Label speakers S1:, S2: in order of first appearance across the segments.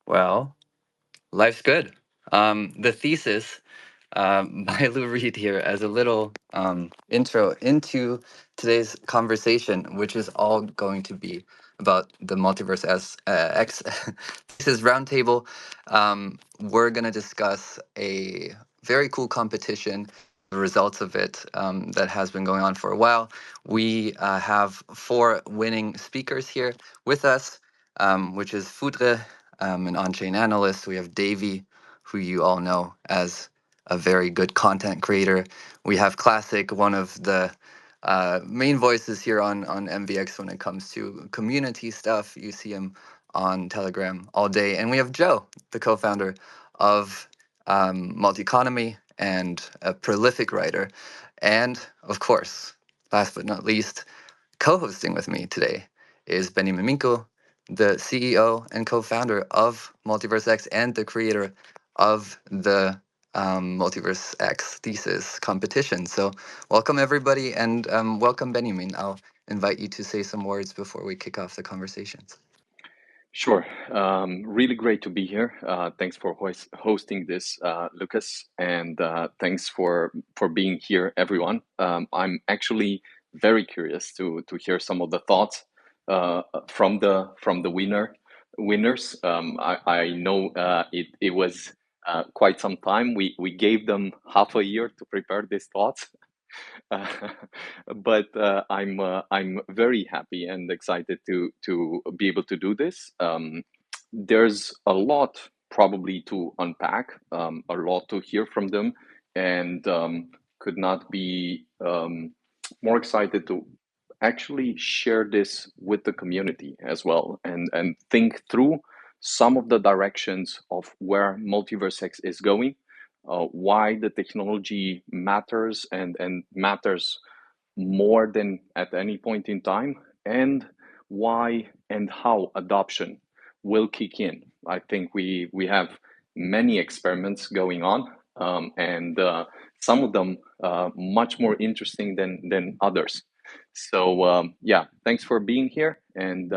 S1: Well, life's good. The thesis by Lou Reed here as a little intro into today's conversation, which is all going to be about the Multiverse X Thesis Roundtable. We're going to discuss a very cool competition, the results of it that has been going on for a while. We have four winning speakers here with us, which is Foudres, an on-chain analyst. We have Davy, who you all know as a very good content creator. We have Classic, one of the main voices here on MVX when it comes to community stuff. You see him on Telegram all day. And we have Joe, the co-founder of Multi-Economy and a prolific writer. And of course, last but not least, co-hosting with me today is Beniamin Mincu, the CEO and co-founder of MultiversX and the creator of the MultiversX Thesis competition. So welcome everybody, and welcome Beniamin. I'll invite you to say some words before we kick off the conversations.
S2: Sure. Really great to be here. Thanks for hosting this, Lucas, and thanks for being here, everyone. I'm actually very curious to hear some of the thoughts from the winners. I know it was quite some time. We gave them half a year to prepare these thoughts. Uh, but I'm very happy and excited to be able to do this. There's a lot probably to unpack, a lot to hear from them, and could not be more excited to actually share this with the community as well, and think through some of the directions of where MultiverseX is going, why the technology matters and matters more than at any point in time, and why and how adoption will kick in. I think we have many experiments going on, and some of them much more interesting than others. So yeah, thanks for being here, and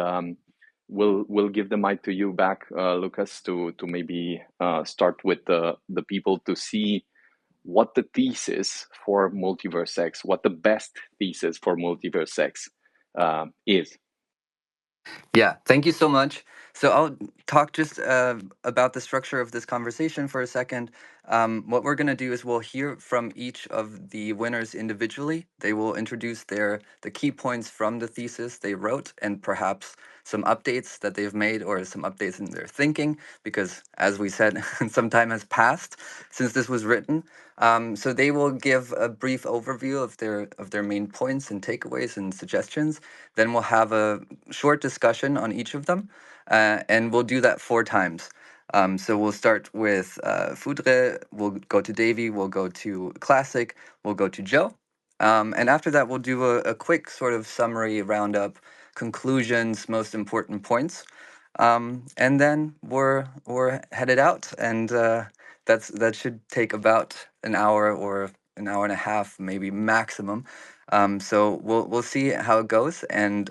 S2: we'll give the mic to you back, Lucas, to maybe start with the people to see what the thesis for MultiverseX, what the best thesis for MultiverseX is.
S1: Yeah, thank you so much. So I'll talk just about the structure of this conversation for a second. What we're going to do is we'll hear from each of the winners individually. They will introduce the key points from the thesis they wrote and perhaps some updates that they've made or some updates in their thinking, because as we said, some time has passed since this was written. So they will give a brief overview of their main points and takeaways and suggestions. Then we'll have a short discussion on each of them, and we'll do that 4 times. So we'll start with Foudre, we'll go to Davy, we'll go to Classic, we'll go to Joe. And after that, we'll do a quick sort of summary, roundup, conclusions, most important points. And then we're headed out, and that should take about an hour or an hour and a half, maybe maximum. So we'll see how it goes, and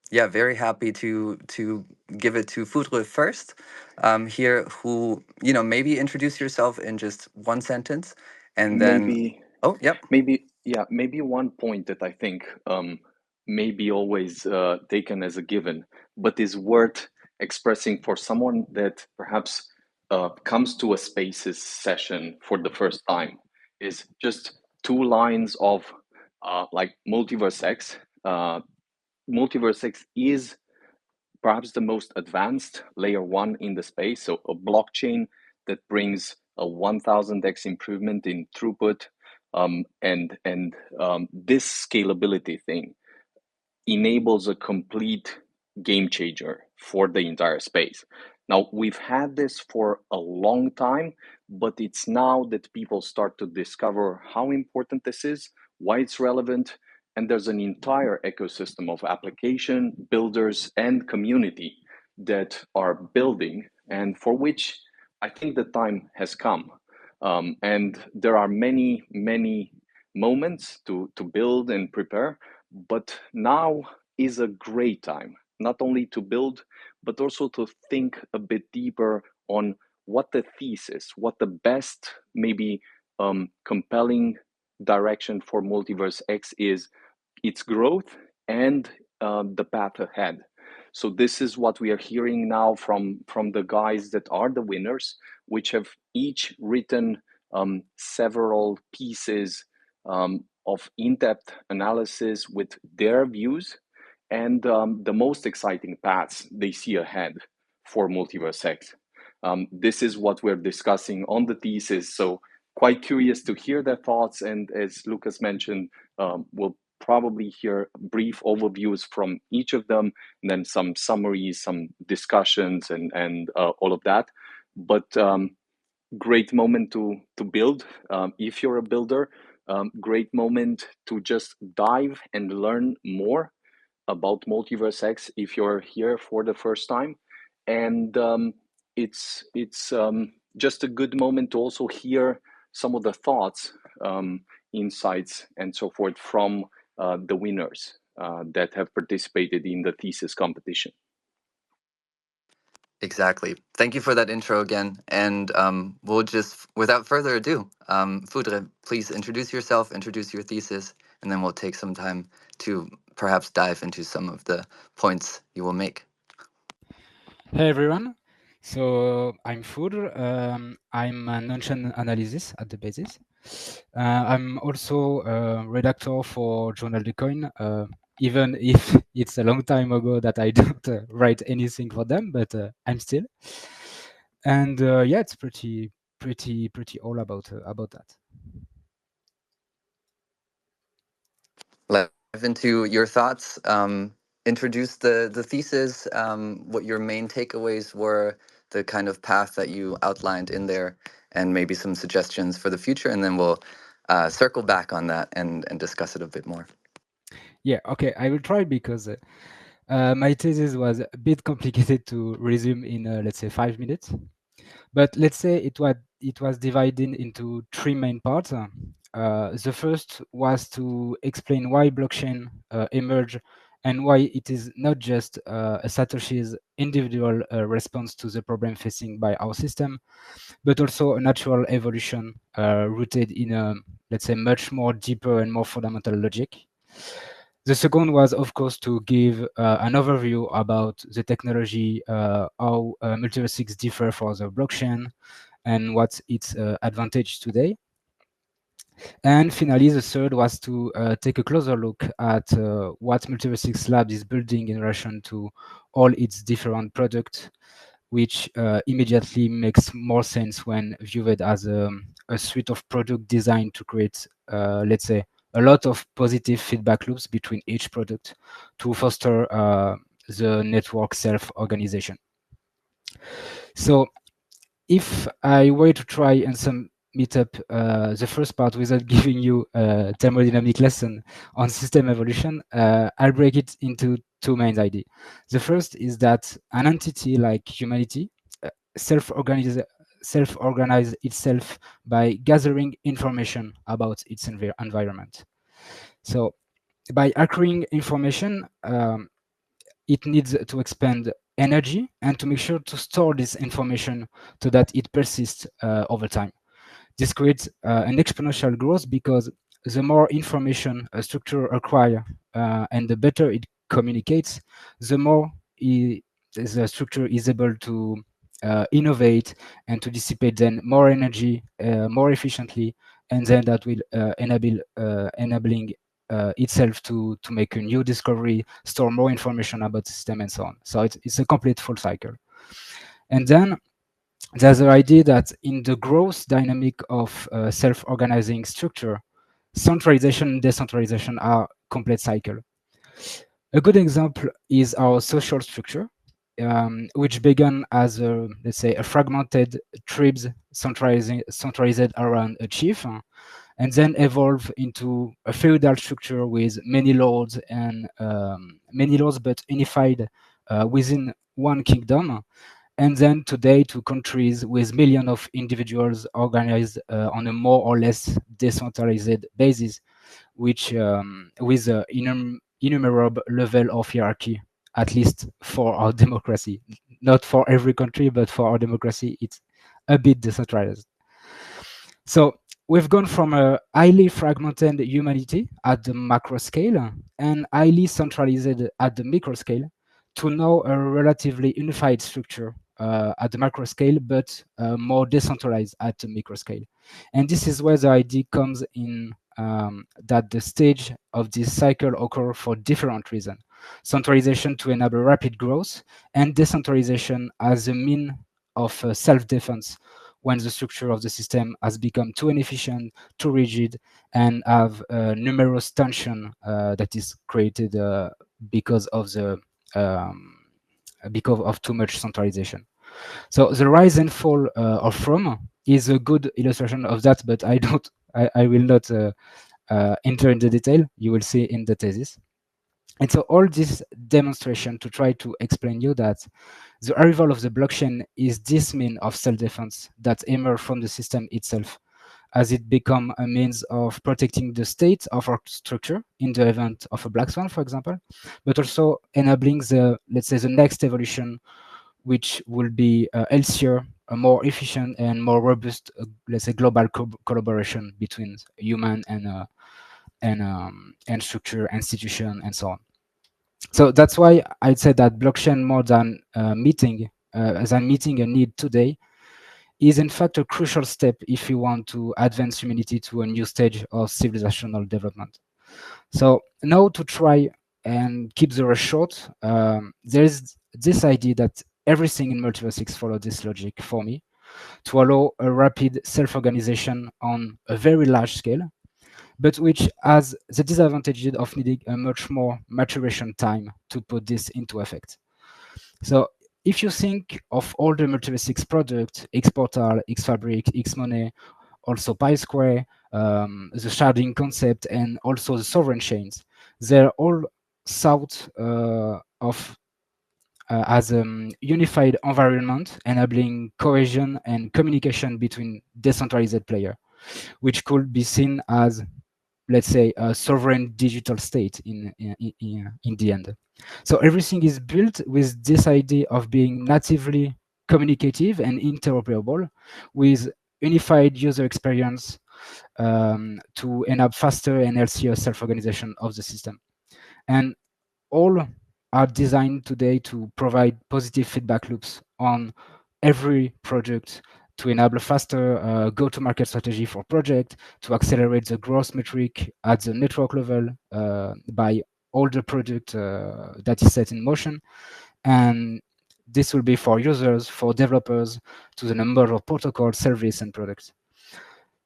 S1: yeah, very happy to give it to Foudre first. Here, who maybe introduce yourself in just one sentence, and then
S2: Maybe,
S1: oh, yep.
S2: maybe one point that I think may be always taken as a given, but is worth expressing for someone that perhaps comes to a Spaces session for the first time, is just 2 lines of like MultiverseX. MultiverseX is perhaps the most advanced layer one in the space, so a blockchain that brings a 1000x improvement in throughput, and this scalability thing enables a complete game changer for the entire space. Now, we've had this for a long time, but it's now that people start to discover how important this is, why it's relevant, and there's an entire ecosystem of application builders and community that are building, and for which I think the time has come. And there are many moments to build and prepare, but now is a great time, not only to build, but also to think a bit deeper on what the thesis, what the best, maybe compelling direction for Multiverse X is, its growth and the path ahead. So this is what we are hearing now from the guys that are the winners, which have each written several pieces of in-depth analysis with their views and the most exciting paths they see ahead for Multiverse X. This is what we're discussing on the thesis. So quite curious to hear their thoughts. And as Lukas mentioned, we'll probably hear brief overviews from each of them, and then some summaries, some discussions, and all of that. But great moment to build. If you're a builder, great moment to just dive and learn more about Multiverse X if you're here for the first time. And it's just a good moment to also hear some of the thoughts, insights, and so forth from the winners that have participated in the thesis competition.
S1: Exactly. Thank you for that intro again. And we'll just, without further ado, Foudres, please introduce yourself, introduce your thesis, and then we'll take some time to perhaps dive into some of the points you will make.
S3: Hey everyone. So I'm Foudres. I'm an ocean analysis at the basis. I'm also a redactor for Journal du Coin, even if it's a long time ago that I don't write anything for them, but I'm still. And yeah, it's pretty all about that.
S1: Let's dive into your thoughts. Introduce the thesis, what your main takeaways were, the kind of path that you outlined in there, and maybe some suggestions for the future, and then we'll circle back on that and discuss it a bit more.
S3: Yeah, okay, I will try because my thesis was a bit complicated to resume in let's say 5 minutes. But let's say it was divided into three main parts. The first was to explain why blockchain emerged and why it is not just a Satoshi's individual response to the problem facing by our system, but also a natural evolution rooted in a, let's say, much more deeper and more fundamental logic. The second was, of course, to give an overview about the technology, how multiversics differ for the blockchain, and what's its advantage today. And finally, the third was to take a closer look at what MultiversX Labs is building in relation to all its different products, which immediately makes more sense when viewed as a suite of product designed to create, let's say, a lot of positive feedback loops between each product to foster the network self-organization. So if I were to try and sum it up, the first part without giving you a thermodynamic lesson on system evolution, I'll break it into two main ideas. The first is that an entity like humanity self-organize self-organize itself by gathering information about its environment. So by acquiring information, it needs to expend energy and to make sure to store this information so that it persists over time. This creates an exponential growth because the more information a structure acquires and the better it communicates, the more the structure is able to innovate and to dissipate then more energy more efficiently, and then that will enabling itself to make a new discovery, store more information about the system, and so on. So it's a complete full cycle. And then there's the idea that in the growth dynamic of self-organizing structure, centralization and decentralization are complete cycle. A good example is our social structure, which began as a, let's say, a fragmented tribes centralized around a chief, and then evolved into a feudal structure with many lords and many lords, but unified within one kingdom, and then today to countries with millions of individuals organized on a more or less decentralized basis, which with an innumerable level of hierarchy, at least for our democracy. not for every country, but for our democracy, it's a bit decentralized. So we've gone from a highly fragmented humanity at the macro scale and highly centralized at the micro scale to now a relatively unified structure at the macro scale, but more decentralized at the micro scale. And this is where the idea comes in, that the stage of this cycle occur for different reasons. Centralization to enable rapid growth, and decentralization as a mean of self-defense when the structure of the system has become too inefficient, too rigid, and have numerous tension that is created because of the um, because of too much centralization. So the rise and fall of Rome is a good illustration of that, but I will not enter into detail. You will see in the thesis. And so all this demonstration to try to explain you that the arrival of the blockchain is this mean of self-defense that emerge from the system itself, as it become a means of protecting the state of our structure in the event of a black swan, for example, but also enabling the, let's say, the next evolution, which will be healthier, a more efficient and more robust, let's say, global collaboration between human and structure, institution, and so on. So that's why I'd say that blockchain more than meeting a need today is in fact a crucial step if you want to advance humanity to a new stage of civilizational development. So now to try and keep the rush short, there is this idea that everything in MultiversX follow this logic for me to allow a rapid self-organization on a very large scale, but which has the disadvantage of needing a much more maturation time to put this into effect. So if you think of all the MultiversX products, Xportal, Xfabric, Xmoney, also PySquare, the sharding concept, and also the sovereign chains, they're all thought of as a unified environment enabling cohesion and communication between decentralized players, which could be seen as, let's say, a sovereign digital state in the end. So everything is built with this idea of being natively communicative and interoperable with unified user experience to enable faster and healthier self-organization of the system. And all are designed today to provide positive feedback loops on every project to enable a faster go-to-market strategy for project, to accelerate the growth metric at the network level by all the product that is set in motion. And this will be for users, for developers, to the number of protocol, service, and products.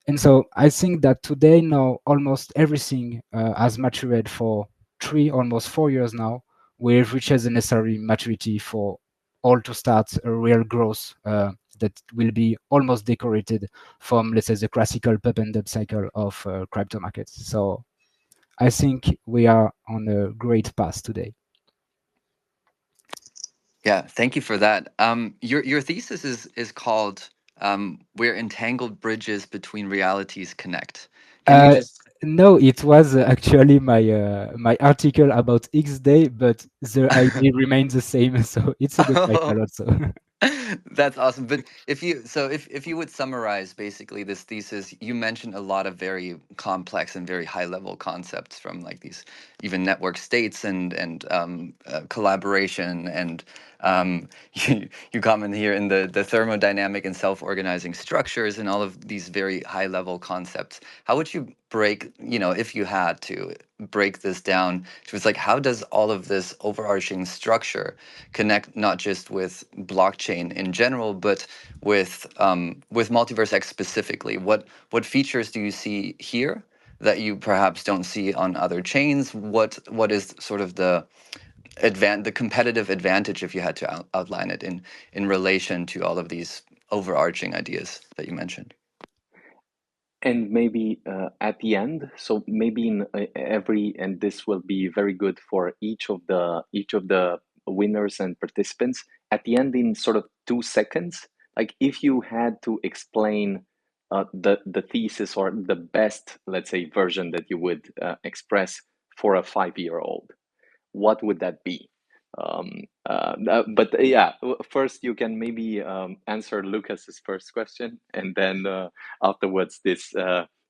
S3: And so I think that today now almost everything has matured for 3, almost 4 years now. We've reached the necessary maturity for all to start a real growth that will be almost decorated from, let's say, the classical pump and dump cycle of crypto markets. So I think we are on a great path today.
S1: Yeah, thank you for that. Your thesis is called "Where Entangled Bridges Between Realities Connect." Can you
S3: Uh,
S1: just
S3: no, it was actually my article about X Day, but the idea remains the same, so it's a good title also.
S1: That's awesome. But if you would summarize basically this thesis, you mentioned a lot of very complex and very high level concepts from like these even network states and collaboration and you comment here in the thermodynamic and self organizing structures and all of these very high level concepts. How would you break, if you had to break this down to it's like how does all of this overarching structure connect not just with blockchain in general, but with MultiversX specifically? What features do you see here that you perhaps don't see on other chains? What is sort of the competitive advantage if you had to outline it in relation to all of these overarching ideas that you mentioned?
S2: And maybe at the end, so maybe in every, and this will be very good for each of the winners and participants. At the end, in sort of 2 seconds, like if you had to explain the thesis or the best, let's say, version that you would express for a 5-year-old, what would that be? But yeah, first you can maybe answer Lucas's first question, and then afterwards this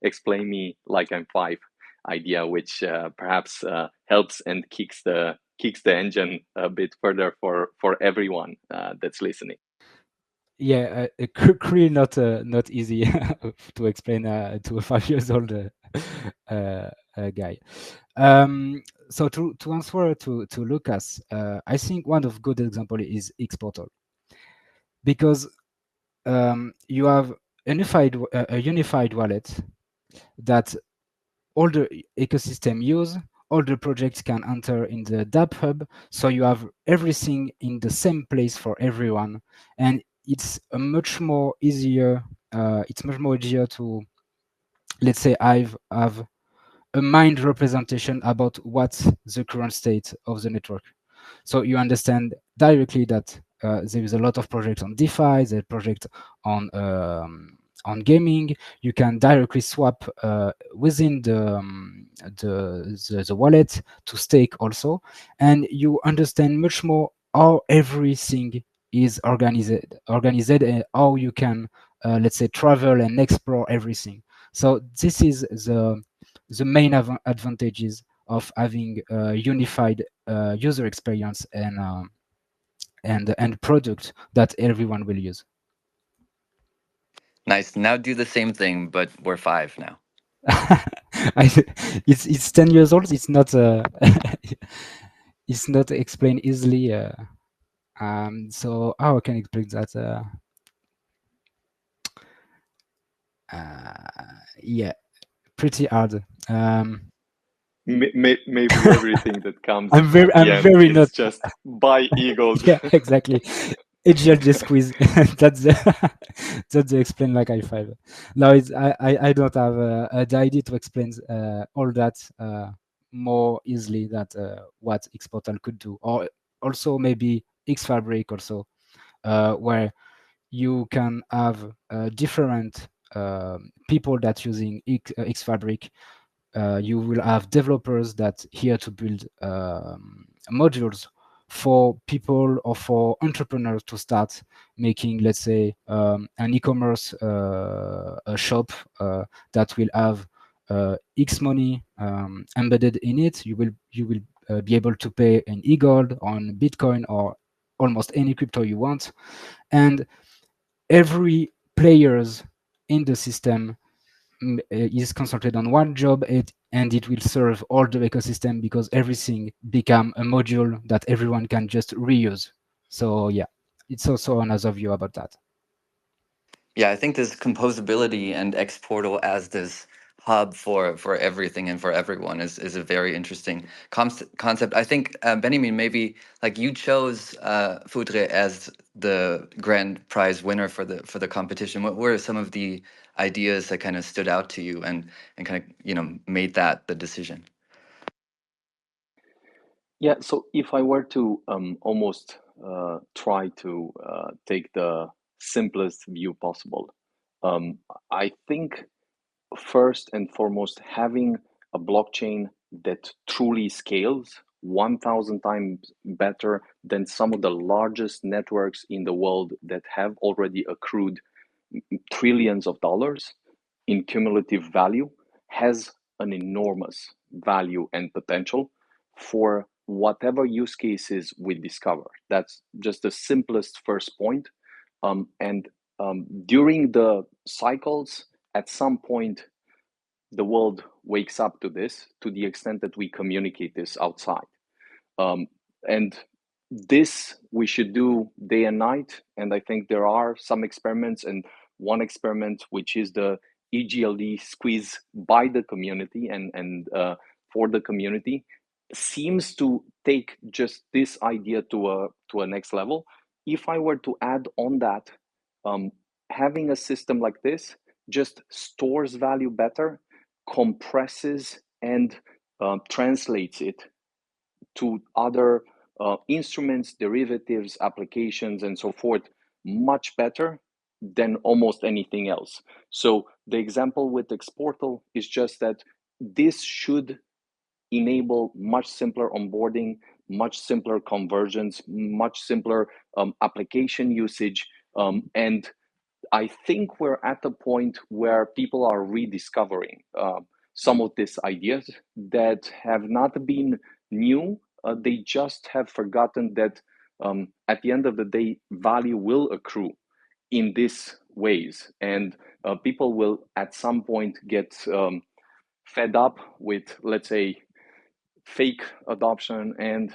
S2: explain me like I'm five idea, which perhaps helps and kicks the engine a bit further for everyone that's listening.
S3: Yeah, really not easy to explain to a 5 years old guy. So to answer to Lucas, I think one of good example is Xportal, because you have a unified wallet that all the ecosystem use, all the projects can enter in the dApp hub, so you have everything in the same place for everyone, and it's a much more easier. It's much more easier to, let's say, have a mind representation about what's the current state of the network. So you understand directly that there is a lot of projects on DeFi, there are projects on gaming. You can directly swap within the wallet to stake also, and you understand much more how everything is organized and how you can, let's say, travel and explore everything. So this is the main advantages of having a unified user experience and product that everyone will use.
S1: Nice. Now do the same thing, but we're five now.
S3: It's 10 years old. It's not it's not explained easily. So how I can explain that? Yeah, pretty hard.
S2: Maybe everything that comes
S3: I'm
S2: at the
S3: I'm
S2: end
S3: very not.
S2: is just buy eagles.
S3: Yeah, exactly. HLJ squeeze. That's the that's the explain like I5. Now it's I don't have the idea to explain all that more easily that what Xportal could do, or also maybe Xfabric also, where you can have different people that using Xfabric. You will have developers that here to build modules for people or for entrepreneurs to start making, let's say, an e-commerce a shop that will have X money embedded in it. You will be able to pay in e-gold, on Bitcoin, or almost any crypto you want, and every players in the system is concentrated on one job, and it will serve all the ecosystem because everything become a module that everyone can just reuse. So yeah, it's also another view about that.
S1: Yeah, I think this composability and exportal as this hub for everything and for everyone is a very interesting concept. I think Beniamin, maybe like you chose Foudres as the grand prize winner for the competition. What were some of the ideas that kind of stood out to you and kind of made that the decision?
S2: Yeah, so if I were to almost try to take the simplest view possible, I think first and foremost, having a blockchain that truly scales 1,000 times better than some of the largest networks in the world that have already accrued trillions of dollars in cumulative value has an enormous value and potential for whatever use cases we discover. That's just the simplest first point. And during the cycles, at some point, the world wakes up to this to the extent that we communicate this outside. And this we should do day and night. And I think there are some experiments, and one experiment, which is the EGLD squeeze by the community and for the community, seems to take just this idea to a next level. If I were to add on that, um, having a system like this just stores value better, compresses and translates it to other instruments, derivatives, applications, and so forth much better than almost anything else. So the example with Exportal is just that this should enable much simpler onboarding, much simpler conversions, much simpler application usage, and I think we're at a point where people are rediscovering some of these ideas that have not been new. They just have forgotten that at the end of the day, value will accrue in these ways, and people will at some point get fed up with, let's say, fake adoption and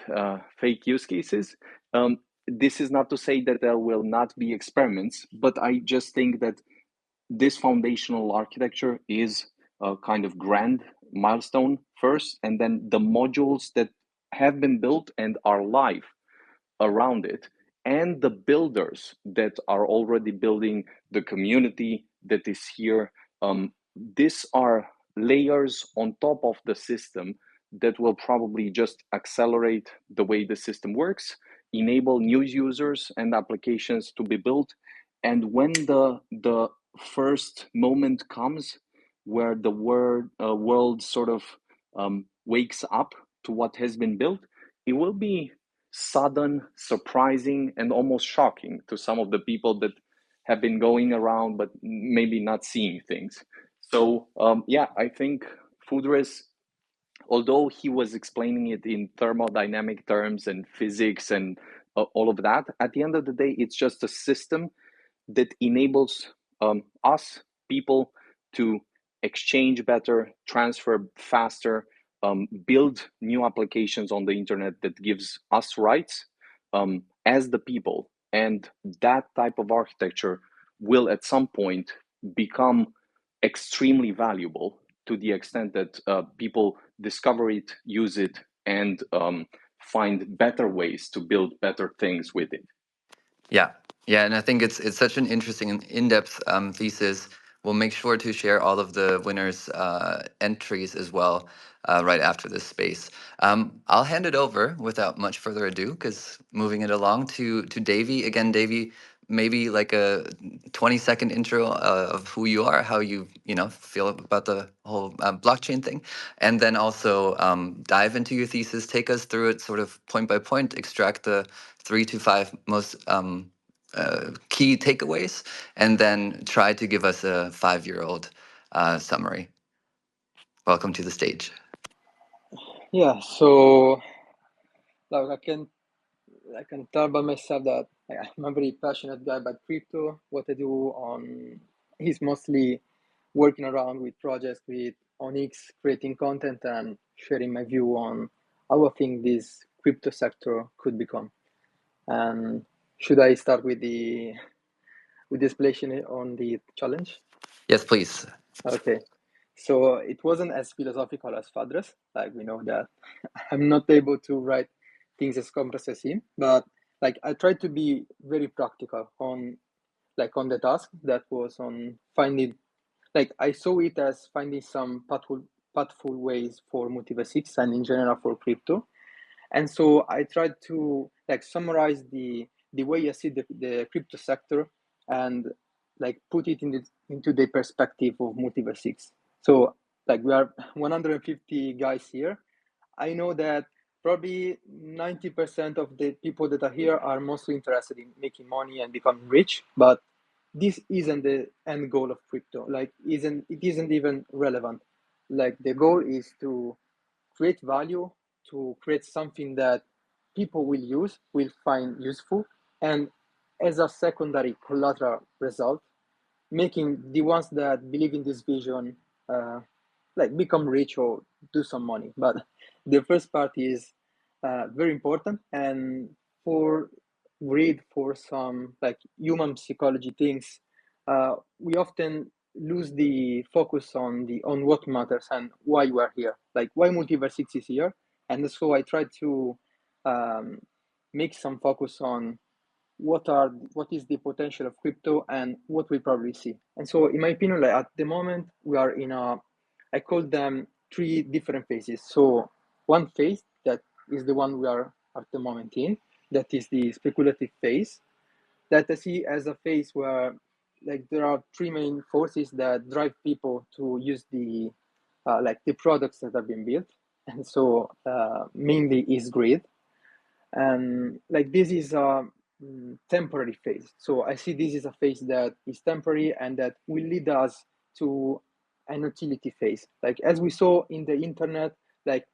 S2: fake use cases. This is not to say that there will not be experiments, but I just think that this foundational architecture is a kind of grand milestone first, and then the modules that have been built and are live around it, and the builders that are already building the community that is here. These are layers on top of the system that will probably just accelerate the way the system works, enable new users and applications to be built. And when the first moment comes where the world sort of wakes up to what has been built, it will be sudden, surprising, and almost shocking to some of the people that have been going around but maybe not seeing things. So yeah, I think Foudres, although he was explaining it in thermodynamic terms and physics and all of that, at the end of the day, it's just a system that enables us, people, to exchange better, transfer faster, build new applications on the internet that gives us rights as the people. And that type of architecture will at some point become extremely valuable to the extent that people discover it, use it, and find better ways to build better things with it.
S1: Yeah, yeah, and I think it's such an interesting and in-depth thesis. We'll make sure to share all of the winners' entries as well right after this space. I'll hand it over without much further ado, because moving it along to Davy again. Davy, maybe like a 20-second intro of who you are, how you feel about the whole blockchain thing, and then also dive into your thesis, take us through it sort of point by point, extract the 3 to 5 most key takeaways, and then try to give us a 5-year-old summary. Welcome to the stage.
S4: Yeah, so like I can tell by myself that I'm a very passionate guy about crypto. What I do on is mostly working around with projects with Onyx, creating content and sharing my view on how I think this crypto sector could become. And should I start with the explanation on the challenge?
S1: Yes, please.
S4: Okay. So it wasn't as philosophical as Foudres. Like, we know that I'm not able to write things as complex as him, but like I tried to be very practical on the task that was on finding. Like, I saw it as finding some pathful ways for MultiversX and in general for crypto. And so I tried to like summarize the way I see the crypto sector and like put it into the perspective of MultiversX. So like we are 150 guys here. I know that probably 90% of the people that are here are mostly interested in making money and becoming rich, but this isn't the end goal of crypto. Like it isn't even relevant. Like the goal is to create value, to create something that people will find useful, and as a secondary collateral result, making the ones that believe in this vision like become rich or do some money. But the first part is very important, and for greed, for some like human psychology things, we often lose the focus on what matters and why you are here, like why MultiversX is here. And so I try to um, make some focus on what is the potential of crypto and what we probably see. And so in my opinion, like at the moment we are in I call them 3 different phases. So one phase that is the one we are at the moment in, that is the speculative phase, that I see as a phase where like there are 3 main forces that drive people to use the like the products that have been built. And so mainly is greed. And like this is a temporary phase. So I see this is a phase that is temporary and that will lead us to an utility phase. Like as we saw in the internet, like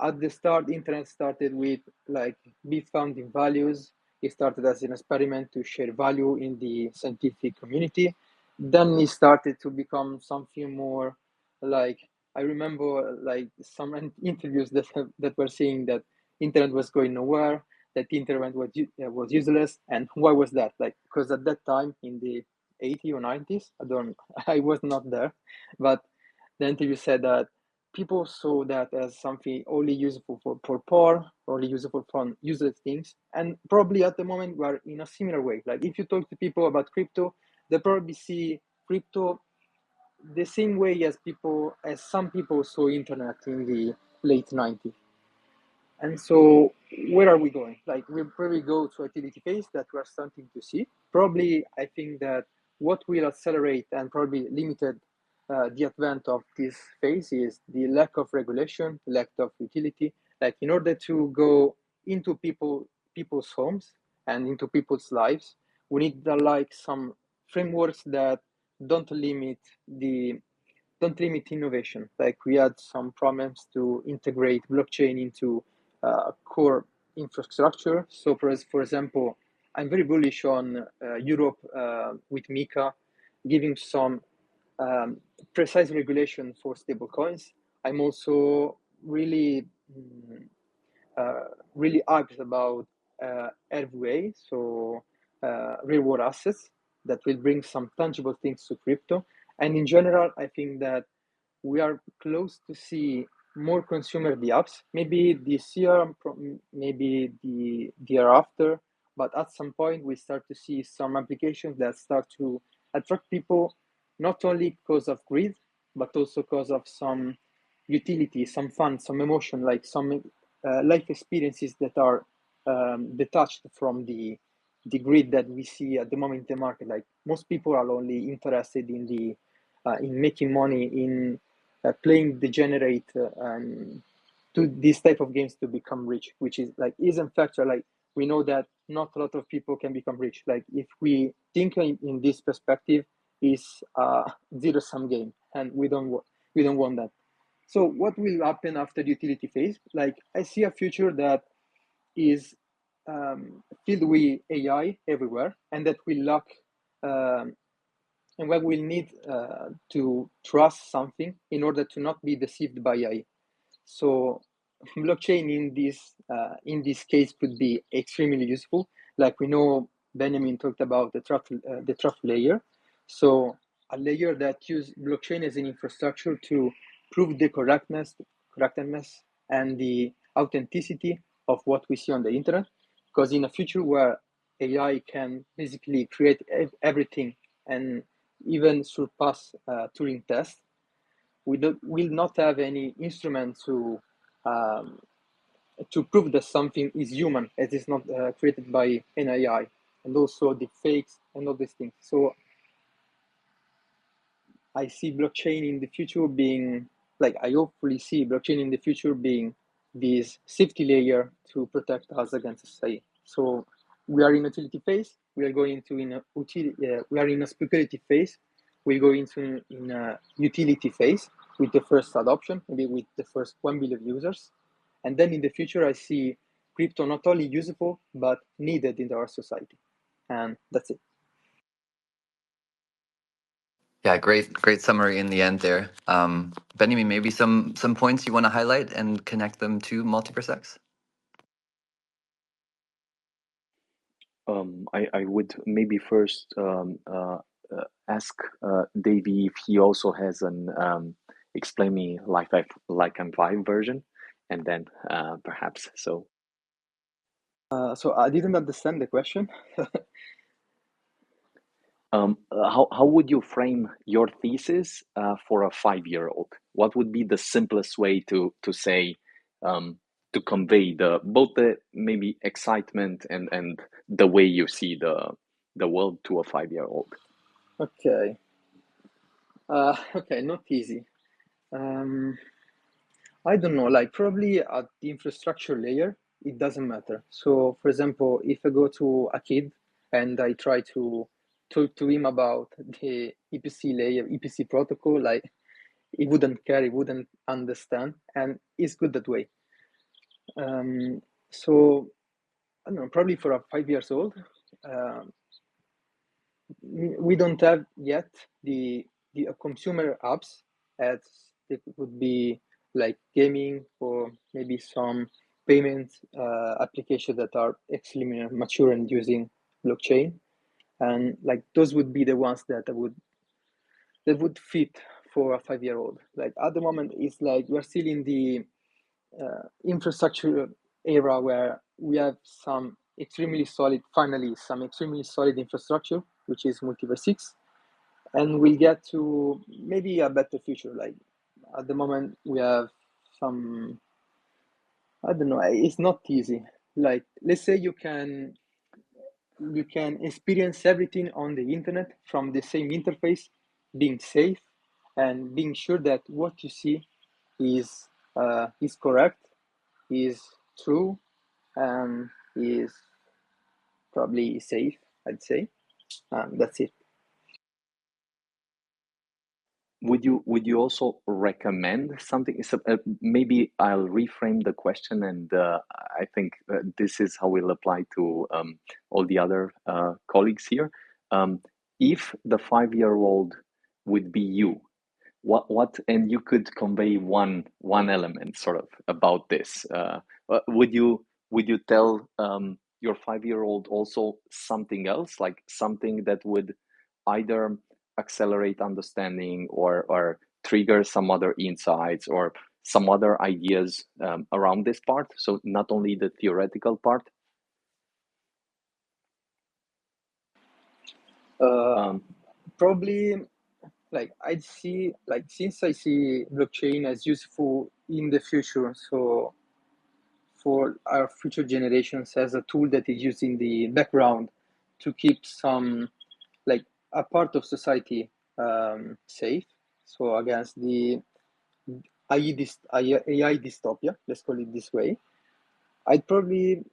S4: at the start, internet started with like bit founding values. It started as an experiment to share value in the scientific community. Then it started to become something more like, I remember like some interviews that were saying that internet was going nowhere, that internet was useless. And why was that? Like, because at that time in the 80s or 90s, I was not there, but the interview said that people saw that as something only useful for poor, only useful for useless things. And probably at the moment we're in a similar way. Like if you talk to people about crypto, they probably see crypto the same way as some people saw internet in the late 90s. And so where are we going? Like we'll probably go to utility phase that we're starting to see. Probably I think that what will accelerate and probably limited the advent of this phase is the lack of regulation, lack of utility. Like in order to go into people's homes and into people's lives, we need like some frameworks that don't limit the don't limit innovation. Like we had some problems to integrate blockchain into core infrastructure. So for example, I'm very bullish on Europe with Mika giving some precise regulation for stablecoins. I'm also really hyped about RWA, so real world assets that will bring some tangible things to crypto. And in general, I think that we are close to see more consumer apps, maybe this year, maybe the year after, but at some point we start to see some applications that start to attract people, not only because of greed, but also because of some utility, some fun, some emotion, like some life experiences that are detached from the grid that we see at the moment in the market. Like most people are only interested in making money, in playing degenerate to these type of games to become rich, which is like isn't factual. Like we know that not a lot of people can become rich. Like if we think in this perspective, is a zero sum game, and we don't want that. So what will happen after the utility phase? Like I see a future that is filled with AI everywhere, and that will lack and where we'll need to trust something in order to not be deceived by AI. So blockchain in this case could be extremely useful. Like we know, Beniamin talked about the trust layer. So a layer that uses blockchain as an infrastructure to prove the correctness and the authenticity of what we see on the internet. Because in a future where AI can basically create everything and even surpass Turing test, we will not have any instrument to prove that something is human, as it's not created by an AI, and also the fakes and all these things. So I see blockchain in the future being like I hopefully see blockchain in the future being this safety layer to protect us against AI. So we are in utility phase. We are going into we are in a speculative phase. We go into in a utility phase with the first adoption, maybe with the first 1 billion users, and then in the future I see crypto not only useful but needed in our society, and that's it.
S1: Yeah, great summary in the end there. Benjamin, maybe some points you want to highlight and connect them to MultiversX?
S2: I would maybe first ask Davy if he also has an explain me like I'm five version, and then perhaps so.
S4: So I didn't understand the question.
S2: How would you frame your thesis for a 5-year-old? What would be the simplest way to say to convey both the maybe excitement and the way you see the world to a 5-year-old?
S4: Okay. Okay, not easy. I don't know, like probably at the infrastructure layer, it doesn't matter. So, for example, if I go to a kid and I try to talk to him about the EPC layer, EPC protocol, like he wouldn't care, he wouldn't understand, and it's good that way. So I don't know, probably for a 5 years old, we don't have yet the consumer apps as it would be like gaming or maybe some payment applications that are extremely mature and using blockchain, and like those would be the ones that would fit for a 5-year-old. Like at the moment, it's like we're still in the infrastructure era where we have finally some extremely solid infrastructure, which is MultiversX, and we'll get to maybe a better future. Like at the moment, we have some, I don't know, it's not easy. Like let's say you can experience everything on the internet from the same interface, being safe and being sure that what you see is correct, is true, and is probably safe, I'd say. That's it.
S2: Would you also recommend something? So, maybe I'll reframe the question, and I think this is how we'll apply to all the other colleagues here. If the 5-year-old would be you, what and you could convey one element sort of about this, would you tell your 5-year-old also something else, like something that would either accelerate understanding or trigger some other insights or some other ideas around this part, so not only the theoretical part?
S4: Probably, like I'd see, like since I see blockchain as useful in the future, so for our future generations as a tool that is used in the background to keep some, like a part of society safe, so against the AI dystopia, let's call it this way. I'd probably,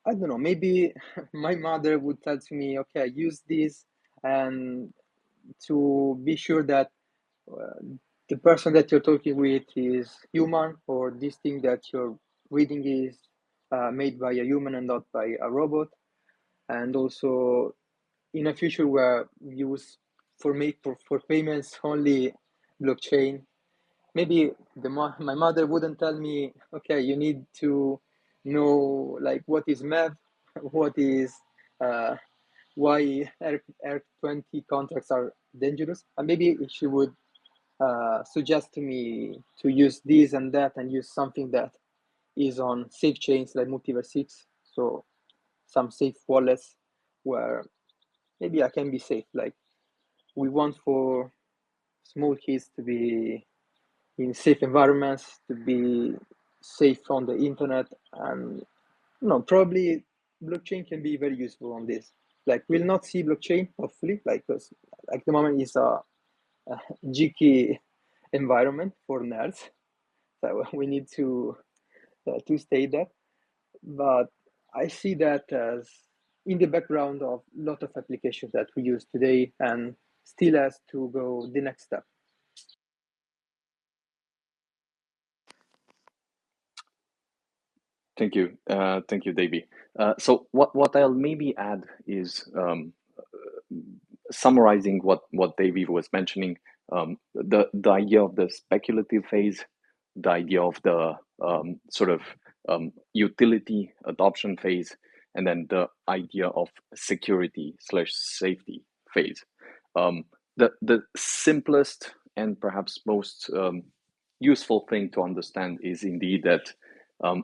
S4: I don't know, maybe my mother would tell to me, okay, use this, and to be sure that uh, the person that you're talking with is human, or this thing that you're reading is made by a human and not by a robot. And also in a future where we use for payments only blockchain, maybe my mother wouldn't tell me, okay, you need to know like what is math, what is uh, why R20 contracts are dangerous, and maybe she would suggest to me to use this and that and use something that is on safe chains like MultiversX, so some safe wallets where maybe I can be safe. Like we want for small kids to be in safe environments, to be safe on the internet, and probably blockchain can be very useful on this. Like we'll not see blockchain hopefully, like because like the moment is a geeky environment for nerds, so we need to stay there. But I see that as in the background of a lot of applications that we use today, and still has to go the next step.
S2: Thank you, Davy. So what I'll maybe add is summarizing what Davy was mentioning. The idea of the speculative phase, the idea of the sort of utility adoption phase, and then the idea of security/safety phase. The simplest and perhaps most useful thing to understand is indeed that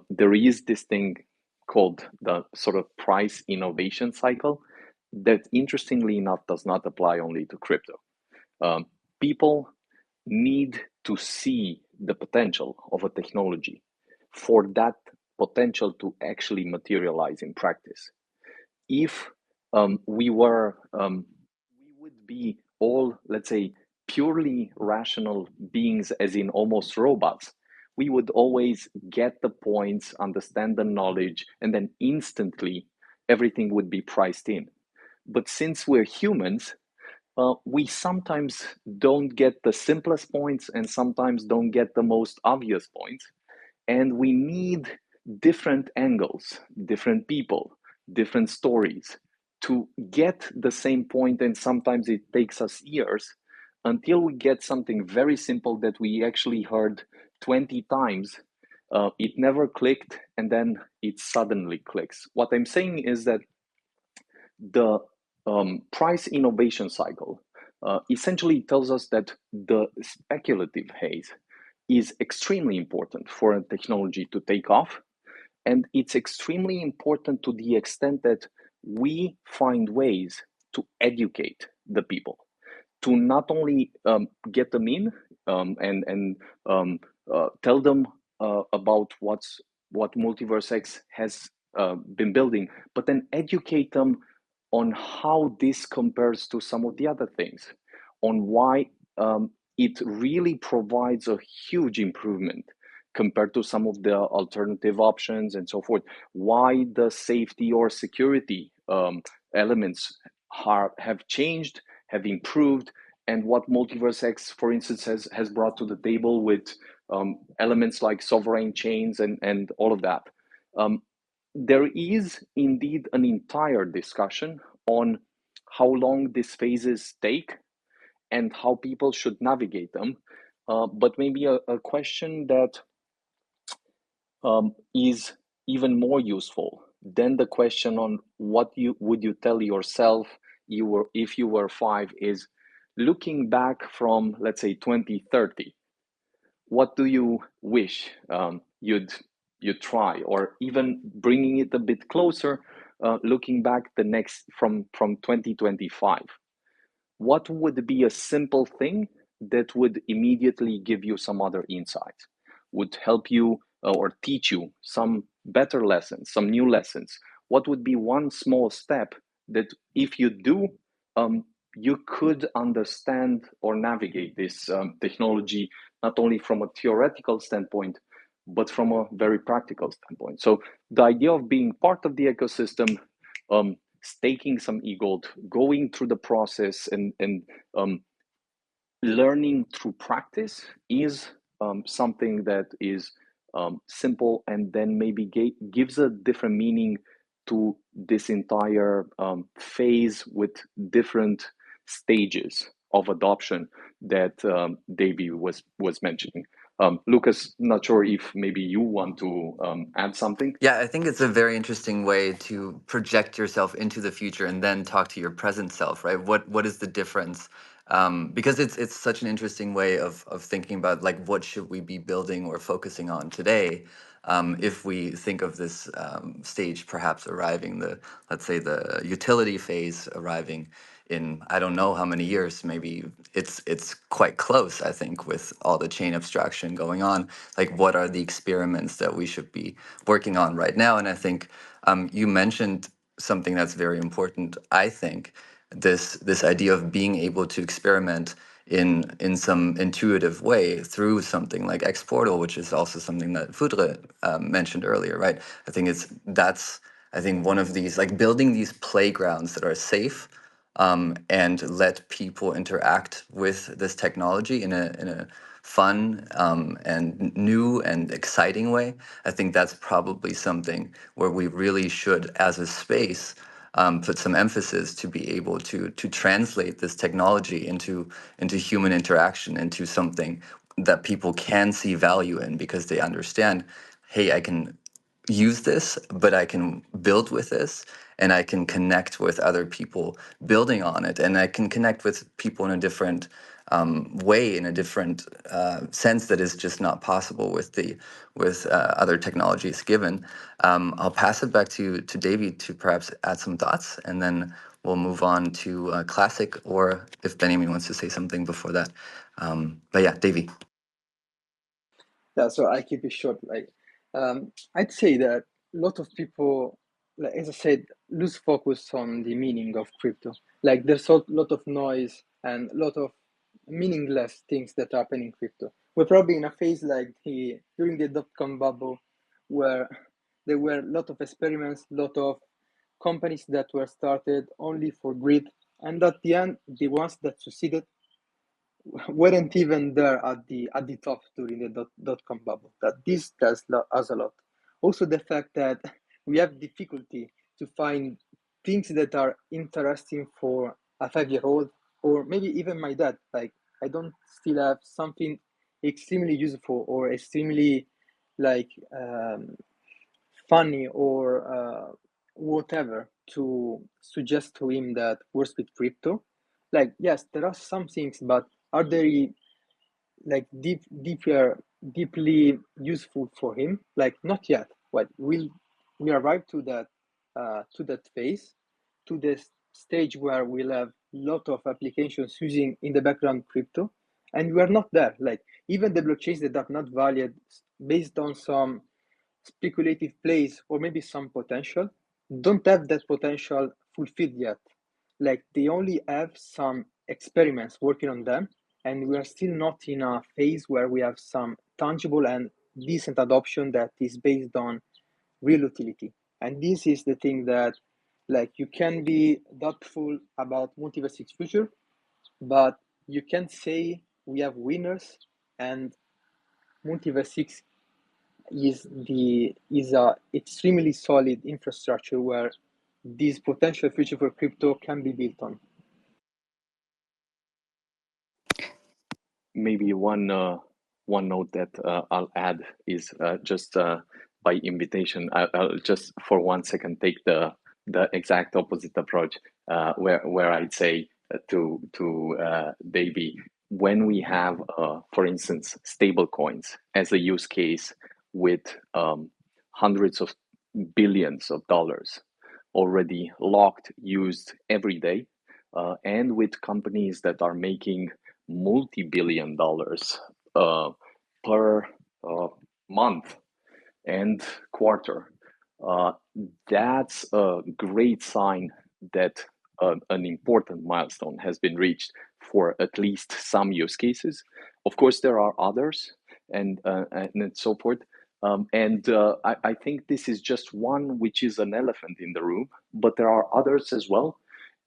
S2: there is this thing called the sort of price innovation cycle that, interestingly enough, does not apply only to crypto. People need to see the potential of a technology for that potential to actually materialize in practice. If we would be all, let's say, purely rational beings, as in almost robots, we would always get the points, understand the knowledge, and then instantly everything would be priced in. But since we're humans, we sometimes don't get the simplest points and sometimes don't get the most obvious points. And we need different angles, different people, different stories to get the same point. And sometimes it takes us years until we get something very simple that we actually heard 20 times. It never clicked, and then it suddenly clicks. What I'm saying is that the price innovation cycle essentially tells us that the speculative phase is extremely important for a technology to take off. And it's extremely important to the extent that we find ways to educate the people, to not only get them in and tell them about what MultiversX has been building, but then educate them on how this compares to some of the other things, on why it really provides a huge improvement compared to some of the alternative options and so forth, why the safety or security elements have changed, have improved, and what MultiversX, for instance, has brought to the table with elements like sovereign chains and all of that. There is indeed an entire discussion on how long these phases take and how people should navigate them. But maybe a question that is even more useful than the question on what would you tell yourself if you were 5 is looking back from, let's say, 2030. What do you wish you'd try, or even bringing it a bit closer, looking back the next from 2025? What would be a simple thing that would immediately give you some other insights, would help you or teach you some better lessons, some new lessons? What would be one small step that if you do, you could understand or navigate this technology, not only from a theoretical standpoint, but from a very practical standpoint? So the idea of being part of the ecosystem, staking some e-gold, going through the process and learning through practice is something that is simple, and then maybe gives a different meaning to this entire phase with different stages of adoption that Davy was mentioning. Lukas, not sure if maybe you want to add something.
S1: Yeah, I think it's a very interesting way to project yourself into the future and then talk to your present self, right? What is the difference? Because it's such an interesting way of thinking about, like, what should we be building or focusing on today, if we think of this stage perhaps arriving, let's say the utility phase arriving in, I don't know how many years. Maybe it's quite close, I think, with all the chain abstraction going on. Like, what are the experiments that we should be working on right now? And I think you mentioned something that's very important. I think this idea of being able to experiment in some intuitive way through something like Xportal, which is also something that Foudres mentioned earlier, right? That's I think one of these, like, building these playgrounds that are safe, and let people interact with this technology in a fun and new and exciting way. I think that's probably something where we really should, as a space, put some emphasis to be able to translate this technology into human interaction, into something that people can see value in, because they understand, hey, I can use this, but I can build with this, and I can connect with other people building on it, and I can connect with people in a different way, in a different sense that is just not possible with other technologies given. I'll pass it back to Davy to perhaps add some thoughts, and then we'll move on to classic, or if Beniamin wants to say something before that. But yeah, Davy.
S4: Yeah, so I keep it short. I'd say that a lot of people, like, as I said, lose focus on the meaning of crypto. Like, there's a lot of noise and a lot of meaningless things that happen in crypto. we're probably in a phase like during the dot-com bubble, where there were a lot of experiments, a lot of companies that were started only for greed, and at the end, the ones that succeeded weren't even there at the top during the dot-com bubble. That this tells us a lot. Also, the fact that we have difficulty to find things that are interesting for a 5-year-old, or maybe even my dad. Like, I don't still have something extremely useful or extremely like funny or whatever to suggest to him that works with crypto. Like, yes, there are some things, but are they like deeply useful for him? Like, not yet. What will we arrive to that phase, to this stage where we'll have a lot of applications using in the background crypto, and we are not there. Like, even the blockchains that are not valued based on some speculative plays or maybe some potential don't have that potential fulfilled yet. Like, they only have some experiments working on them, and we are still not in a phase where we have some tangible and decent adoption that is based on real utility. And this is the thing that, like, you can be doubtful about MultiversX future, but you can say we have winners, and MultiversX is a extremely solid infrastructure where this potential future for crypto can be built on.
S2: Maybe one note that I'll add is just by invitation. I'll just for 1 second take the exact opposite approach, where I'd say to Davy, when we have, for instance, stable coins as a use case with hundreds of billions of dollars already locked, used every day, and with companies that are making multi-billion dollars per month and quarter. That's a great sign that an important milestone has been reached for at least some use cases. Of course, there are others, and so forth. I think this is just one, which is an elephant in the room, but there are others as well.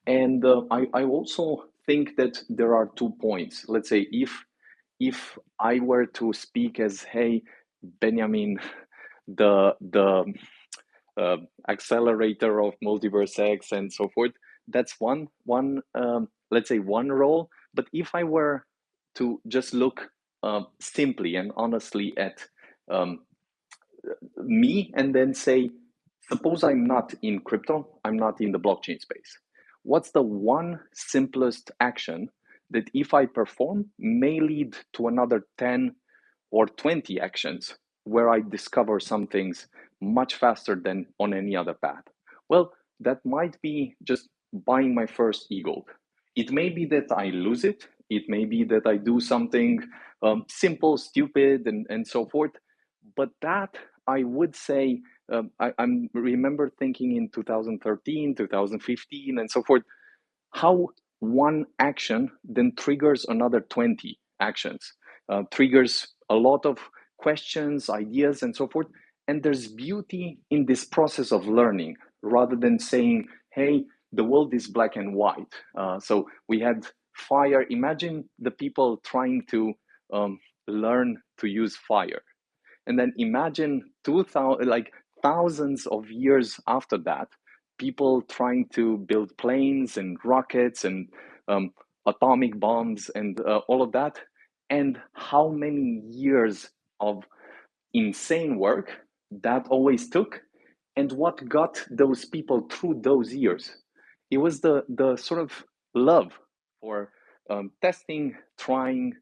S2: And I also think that there are 2 points. Let's say if I were to speak as, hey, Beniamin, the accelerator of MultiversX and so forth, that's one let's say one role. But if I were to just look simply and honestly at me and then say, suppose I'm not in crypto, I'm not in the blockchain space. What's the one simplest action that if I perform may lead to another 10 or 20 actions where I discover some things much faster than on any other path? Well, that might be just buying my first e-gold. It may be that I lose it. It may be that I do something simple, stupid, and so forth. But that, I would say, I remember thinking in 2013, 2015, and so forth, how one action then triggers another 20 actions, triggers a lot of questions, ideas, and so forth. And there's beauty in this process of learning rather than saying, hey, the world is black and white. So we had fire. Imagine the people trying to learn to use fire. And then imagine 2000, like thousands of years after that, people trying to build planes and rockets and atomic bombs and all of that, and how many years of insane work that always took, and what got those people through those years. It was the sort of love for testing, trying,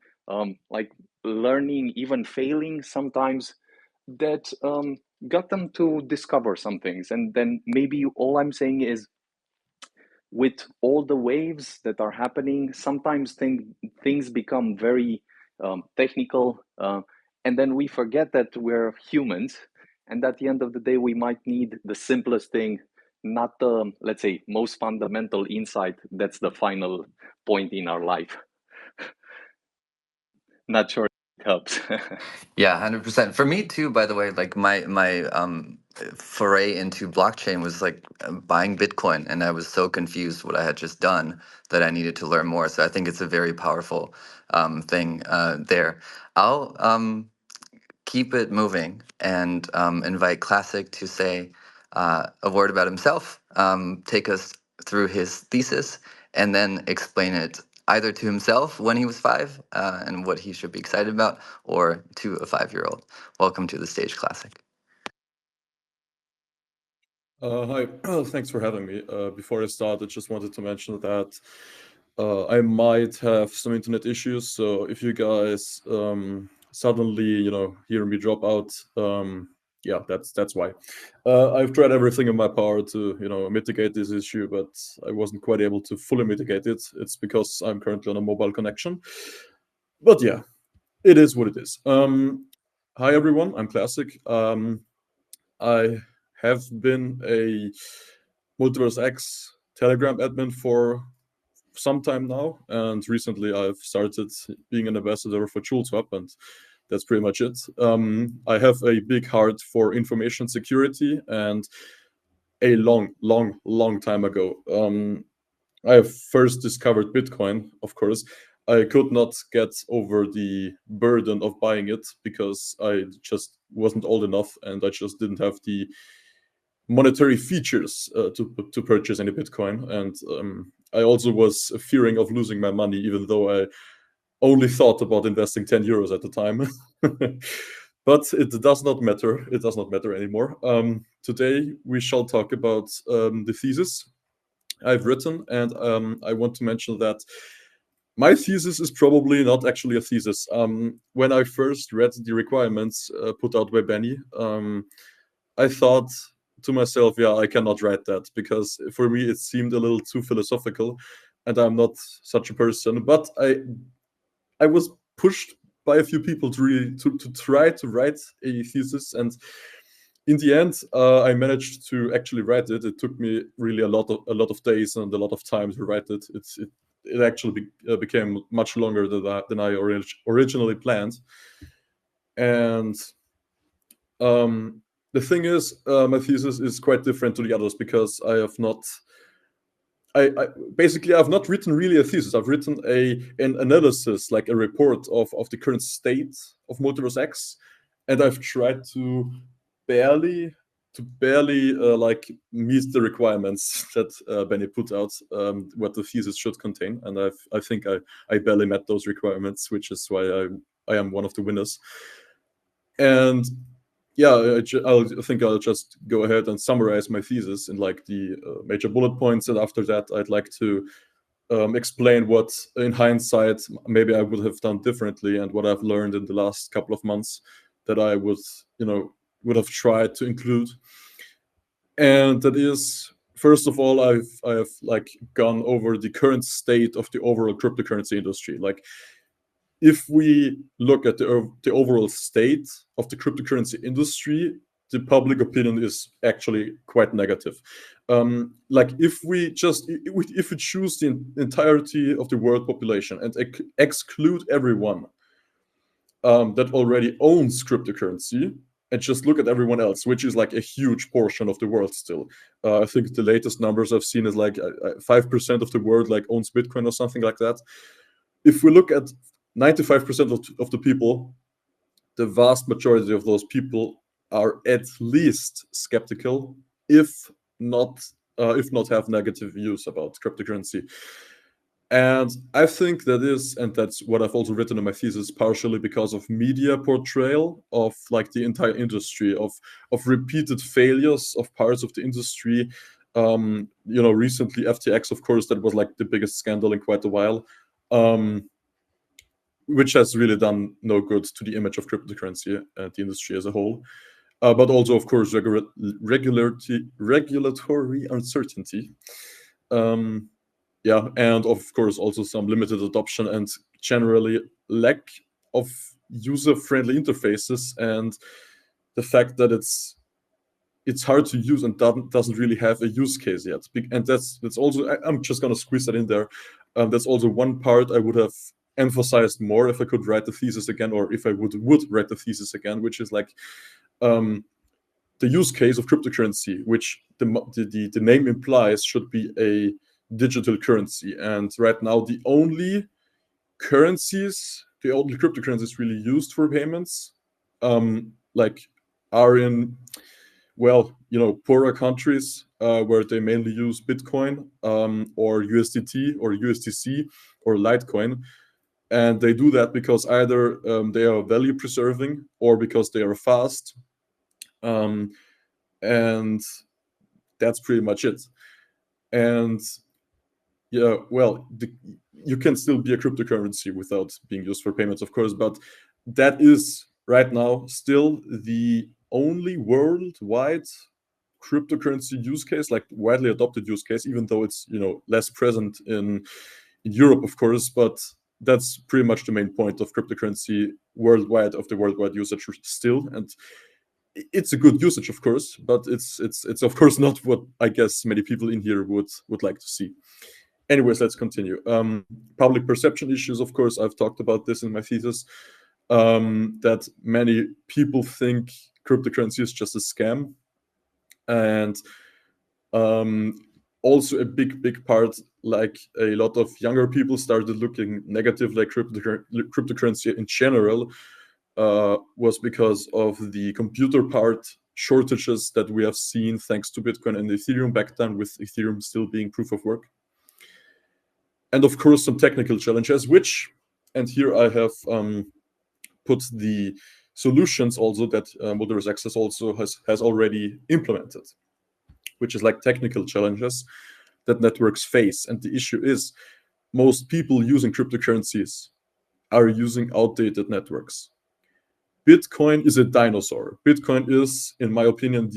S2: like learning, even failing sometimes, that got them to discover some things. And then maybe all I'm saying is, with all the waves that are happening, sometimes things become very technical, and then we forget that we're humans, and at the end of the day, we might need the simplest thing, not the, let's say, most fundamental insight that's the final point in our life. Not sure helps.
S1: Yeah, 100%. For me too, by the way, like my foray into blockchain was like buying Bitcoin, and I was so confused what I had just done that I needed to learn more. So I think it's a very powerful thing there. I'll keep it moving and invite Classic to say a word about himself, take us through his thesis, and then explain it either to himself when he was 5 and what he should be excited about, or to a 5-year-old. Welcome to the stage, Classic.
S5: Hi, thanks for having me. Before I start, I just wanted to mention that I might have some internet issues, so if you guys suddenly, hear me drop out, yeah, that's why. I've tried everything in my power to, mitigate this issue, but I wasn't quite able to fully mitigate it. It's because I'm currently on a mobile connection. But yeah, it is what it is. Hi everyone, I'm Classic. I have been a MultiversX Telegram admin for some time now, and recently I've started being an ambassador for JewelSwap, and that's pretty much it. I have a big heart for information security, and a long time ago, I first discovered Bitcoin, of course. I could not get over the burden of buying it because I just wasn't old enough, and I just didn't have the monetary features to purchase any Bitcoin. And I also was fearing of losing my money, even though I only thought about investing 10 euros at the time. But it does not matter. It does not matter anymore. Today, we shall talk about the thesis I've written. And I want to mention that my thesis is probably not actually a thesis. When I first read the requirements put out by Benny, I thought to myself, yeah, I cannot write that, because for me it seemed a little too philosophical, and I'm not such a person. But I was pushed by a few people to try to write a thesis, and in the end, I managed to actually write it. It took me really a lot of days and a lot of time to write it. It actually became much longer than I originally planned. And the thing is, my thesis is quite different to the others because I have not. I've not written really a thesis. I've written an analysis, like a report of the current state of MultiversX, and I've tried to barely like meet the requirements that Benny put out, what the thesis should contain, and I think I barely met those requirements, which is why I am one of the winners. And yeah, I think I'll just go ahead and summarize my thesis in like the major bullet points, and after that, I'd like to explain what, in hindsight, maybe I would have done differently, and what I've learned in the last couple of months that I would have tried to include. And that is, first of all, I have like gone over the current state of the overall cryptocurrency industry. Like, if we look at the overall state of the cryptocurrency industry, the public opinion is actually quite negative. Like, if we choose the entirety of the world population and exclude everyone that already owns cryptocurrency, and just look at everyone else, which is like a huge portion of the world still. I think the latest numbers I've seen is like 5% of the world like owns Bitcoin or something like that. If we look at 95% of the people, the vast majority of those people are at least skeptical, if not have negative views about cryptocurrency. And I think that is, and that's what I've also written in my thesis, partially because of media portrayal of like the entire industry, of repeated failures of parts of the industry. Recently FTX, of course, that was like the biggest scandal in quite a while. Which has really done no good to the image of cryptocurrency and the industry as a whole. But also, of course, regulatory uncertainty. Yeah, and of course, also some limited adoption and generally lack of user-friendly interfaces, and the fact that it's hard to use and doesn't really have a use case yet. And that's also, I'm just gonna squeeze that in there. That's also one part I would have emphasized more if I could write the thesis again, or if I would write the thesis again, which is like the use case of cryptocurrency, which the name implies should be a digital currency. And right now, the only cryptocurrencies really used for payments, like are in, well, poorer countries where they mainly use Bitcoin or USDT or USDC or Litecoin. And they do that because either they are value preserving or because they are fast. And that's pretty much it. And yeah, well, you can still be a cryptocurrency without being used for payments, of course, but that is right now still the only worldwide cryptocurrency use case, like widely adopted use case, even though it's less present in Europe, of course, but that's pretty much the main point of cryptocurrency worldwide, of the worldwide usage still. And it's a good usage, of course, but it's of course not what I guess many people in here would like to see. Anyways, let's continue. Public perception issues, of course, I've talked about this in my thesis, that many people think cryptocurrency is just a scam. And also a big part, like a lot of younger people started looking negatively at cryptocurrency in general, was because of the computer part shortages that we have seen thanks to Bitcoin and Ethereum back then, with Ethereum still being proof of work. And of course, some technical challenges, and here I have put the solutions also that MultiversX also has already implemented, which is like technical challenges that networks face. And the issue is most people using cryptocurrencies are using outdated networks. Bitcoin is a dinosaur. Bitcoin is, in my opinion,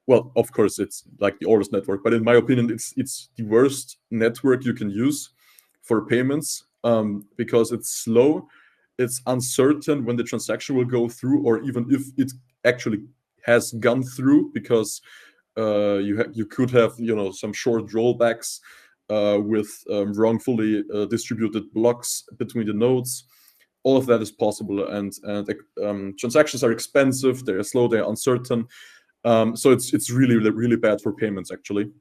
S5: well, of course, it's like the oldest network, but in my opinion, it's the worst network you can use for payments, because it's slow, it's uncertain when the transaction will go through, or even if it actually has gone through, because you could have some short rollbacks with wrongfully distributed blocks between the nodes. All of that is possible, and transactions are expensive, they're slow, they're uncertain. So it's really bad for payments, actually.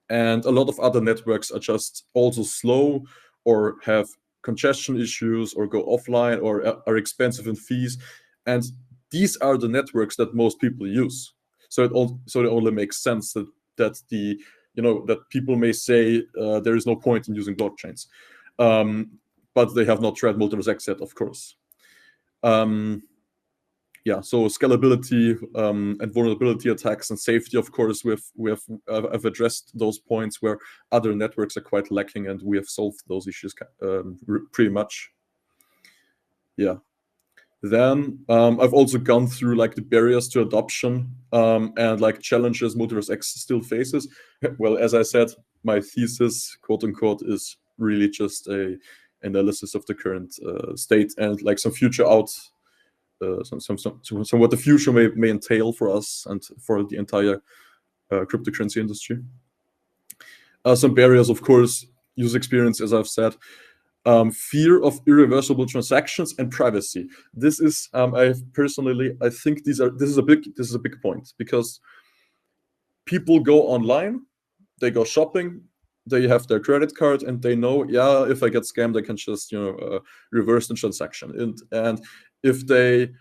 S5: And a lot of other networks are just also slow, or have congestion issues, or go offline, or are expensive in fees. And these are the networks that most people use. So it only makes sense that that people may say there is no point in using blockchains, but they have not tried MultiversX yet, of course. Yeah, so scalability and vulnerability attacks and safety, of course, I've addressed those points where other networks are quite lacking, and we have solved those issues pretty much. Yeah. Then I've also gone through like the barriers to adoption and like challenges MultiversX still faces. Well, as I said, my thesis, quote unquote, is really just a analysis of the current state and like some future some what the future may entail for us and for the entire cryptocurrency industry. Some barriers, of course, user experience, as I've said. Fear of irreversible transactions and privacy. This is, I think this is a big point, because people go online, they go shopping, they have their credit card, and they know, yeah, if I get scammed, I can just reverse the transaction. And if they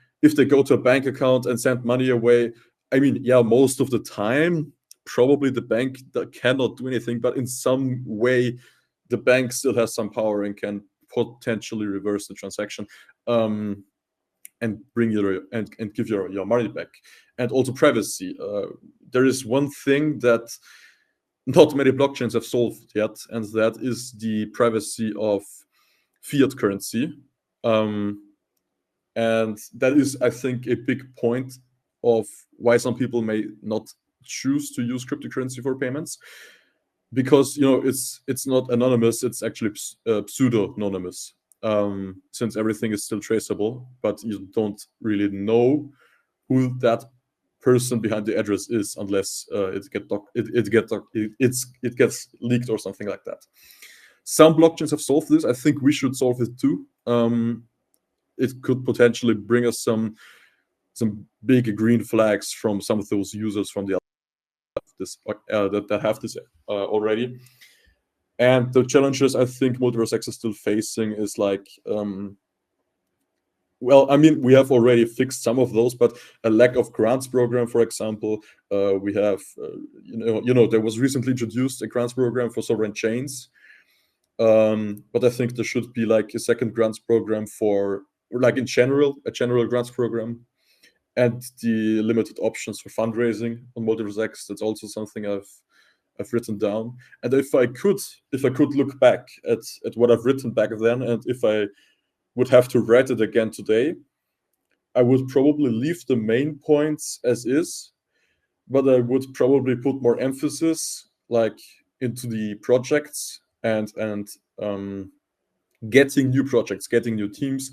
S5: go to a bank account and send money away, I mean, yeah, most of the time, probably the bank that cannot do anything, but in some way, the bank still has some power and can potentially reverse the transaction and bring and give your money back. And also privacy. There is one thing that not many blockchains have solved yet, and that is the privacy of fiat currency. And that is, I think, a big point of why some people may not choose to use cryptocurrency for payments. Because it's not anonymous, it's actually pseudo-anonymous, since everything is still traceable, but you don't really know who that person behind the address is unless it gets leaked or something like that. some blockchains have solved this. I think we should solve it too. It could potentially bring us some big green flags from some of those users from the that have this already. And the challenges I think MultiversX is still facing is like, well, I mean, we have already fixed some of those, but a lack of grants program, for example. We have, there was recently introduced a grants program for sovereign chains. But I think there should be like a second grants program for, or like in general, a general grants program, and the limited options for fundraising on MultiversX. That's also something I've written down. And if I could look back at what I've written back then, and if I would have to write it again today, I would probably leave the main points as is, but I would probably put more emphasis like into the projects and getting new projects, getting new teams,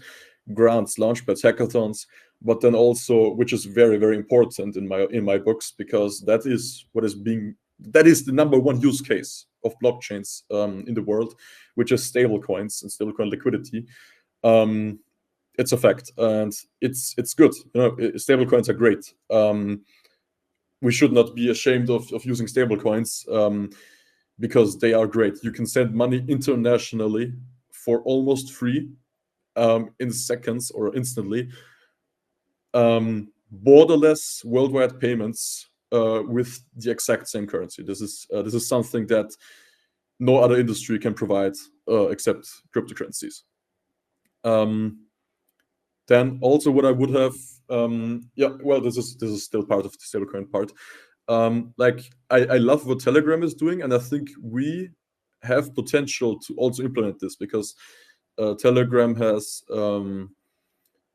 S5: grants, launchpads, hackathons, but then also, which is very, very important in my books, because that is the number one use case of blockchains in the world, which is stablecoins and stablecoin liquidity. It's a fact, and it's good. Stablecoins are great. We should not be ashamed of using stablecoins because they are great. You can send money internationally for almost free in seconds or instantly. Borderless worldwide payments with the exact same currency. This is something that no other industry can provide except cryptocurrencies. Then also what I would have, this is still part of the stablecoin part. I love what Telegram is doing, and I think we have potential to also implement this, because Telegram has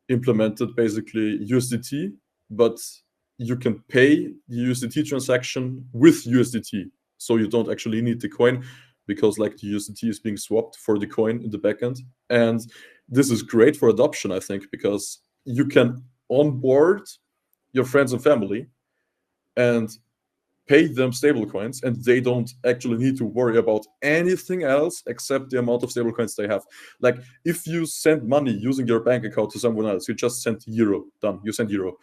S5: implemented basically USDT, but you can pay the USDT transaction with USDT, so you don't actually need the coin, because like the USDT is being swapped for the coin in the backend. And this is great for adoption, I think, because you can onboard your friends and family and pay them stablecoins, and they don't actually need to worry about anything else except the amount of stablecoins they have. Like if you send money using your bank account to someone else, you just send euro, done, you send euro.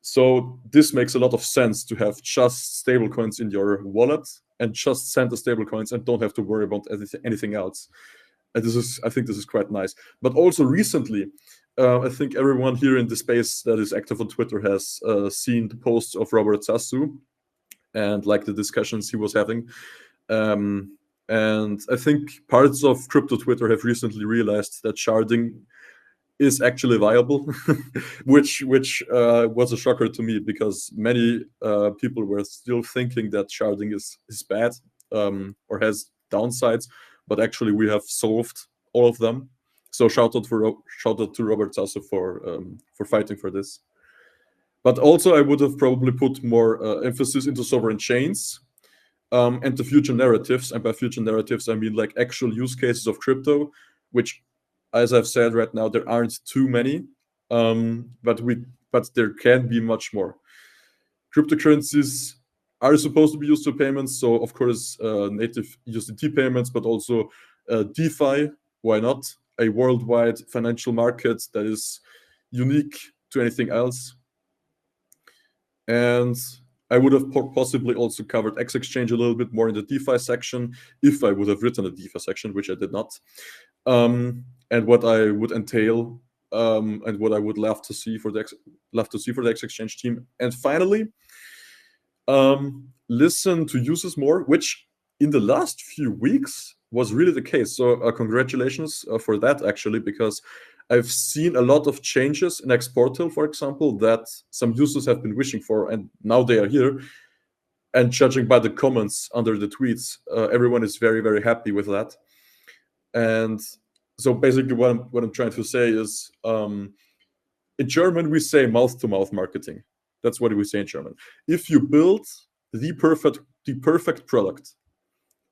S5: So this makes a lot of sense to have just stablecoins in your wallet and just send the stablecoins and don't have to worry about anything else. And I think this is quite nice. But also recently, I think everyone here in the space that is active on Twitter has seen the posts of Robert Sassu and like the discussions he was having. And I think parts of crypto Twitter have recently realized that sharding is actually viable, which was a shocker to me, because many people were still thinking that sharding is bad or has downsides, but actually we have solved all of them. So shout out to Robert Sasso for fighting for this. But also I would have probably put more emphasis into sovereign chains and the future narratives. And by future narratives, I mean like actual use cases of crypto, which, as I've said right now, there aren't too many, but there can be much more. Cryptocurrencies are supposed to be used for payments, so of course native USDT payments, but also DeFi. Why not? A worldwide financial market that is unique to anything else. And I would have possibly also covered X Exchange a little bit more in the DeFi section if I would have written a DeFi section, which I did not. And what I would entail, and what I would love to see for the X Exchange team. And finally, listen to users more, which in the last few weeks was really the case. So congratulations for that, actually, because I've seen a lot of changes in Exportal, for example, that some users have been wishing for, and now they are here. And judging by the comments under the tweets, everyone is very, very happy with that. And so basically what I'm trying to say is, in German, we say mouth-to-mouth marketing. That's what we say in German. If you build the perfect product,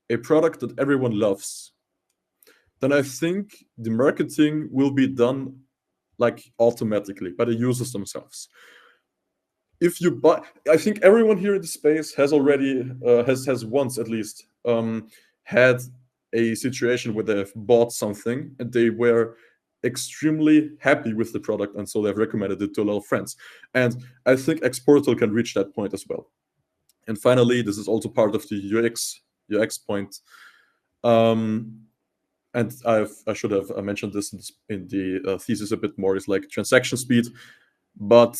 S5: a product that everyone loves, then I think the marketing will be done like automatically by the users themselves. If you buy, I think everyone here in the space has already has once at least had a situation where they have bought something and they were extremely happy with the product, and so they've recommended it to a lot of friends. And I think Exportal can reach that point as well. And finally, this is also part of the UX point. And I should have mentioned this in the thesis a bit more, is like transaction speed. But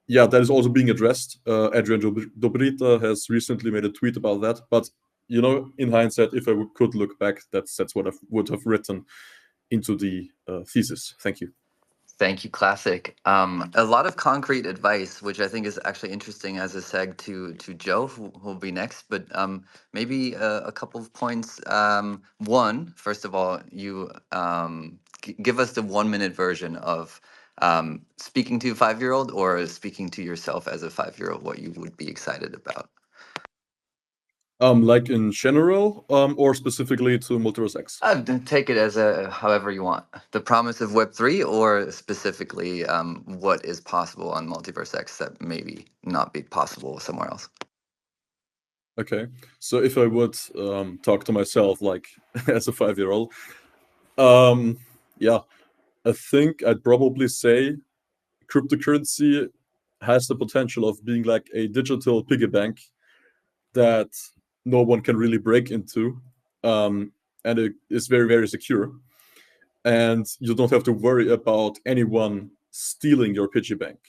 S5: yeah, that is also being addressed. Adrian Dobrita has recently made a tweet about that. But, you know, in hindsight, if I could look back, that's what I would have written into the thesis. Thank you.
S1: Thank you, Classic. A lot of concrete advice, which I think is actually interesting as a seg to Joe, who will be next. But maybe a couple of points. One, first of all, you give us the 1-minute version of speaking to a 5-year-old or speaking to yourself as a 5-year-old, what you would be excited about.
S5: Like in general, or specifically to MultiversX?
S1: Take it as however you want. The promise of Web3, or specifically what is possible on MultiversX that maybe not be possible somewhere else.
S5: Okay, so if I would talk to myself like as a 5-year-old, yeah, I think I'd probably say cryptocurrency has the potential of being like a digital piggy bank that no one can really break into, and it is very, very secure. And you don't have to worry about anyone stealing your piggy bank.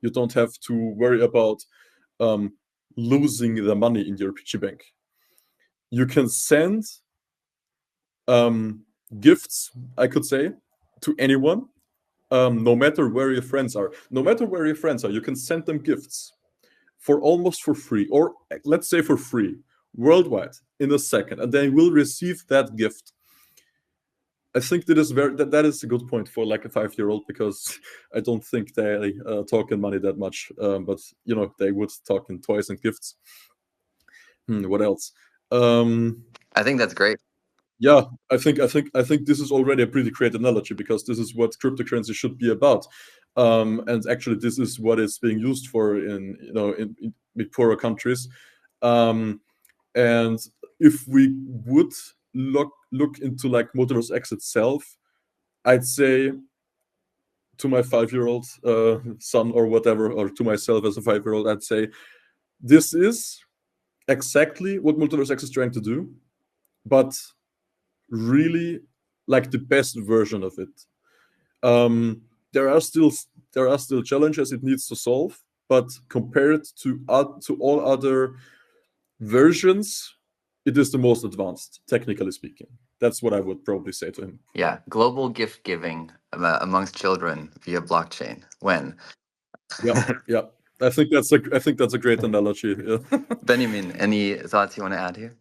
S5: You don't have to worry about losing the money in your piggy bank. You can send gifts, I could say, to anyone, no matter where your friends are. No matter where your friends are, you can send them gifts for almost for free, or let's say for free, worldwide in a second, and they will receive that gift. I think that is that is a good point for like a 5-year-old, because I don't think they talk in money that much, but you know, they would talk in toys and gifts. What else?
S1: I think that's great.
S5: Yeah, I think this is already a pretty great analogy, because this is what cryptocurrency should be about, and actually this is what it's being used for in, you know, in poorer countries, and if we would look into like MultiversX itself, I'd say to my 5-year-old son or whatever, or to myself as a 5-year-old, I'd say this is exactly what MultiversX is trying to do, but really like the best version of it. There are still challenges it needs to solve, but compared to all other versions, it is the most advanced, technically speaking. That's what I would probably say to him.
S1: Yeah, global gift giving amongst children via blockchain. When?
S5: Yeah. I think that's a great analogy. Yeah.
S1: Beniamin, any thoughts you want to add here?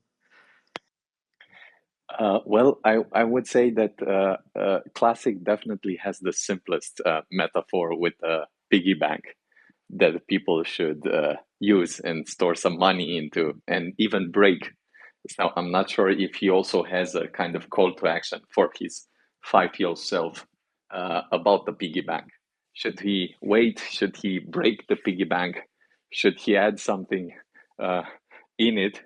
S2: Well, I would say that Classic definitely has the simplest metaphor with a piggy bank that people should use and store some money into, and even break. So I'm not sure if he also has a kind of call to action for his 5-year-old self about the piggy bank. Should he wait? Should he break the piggy bank? Should he add something in it?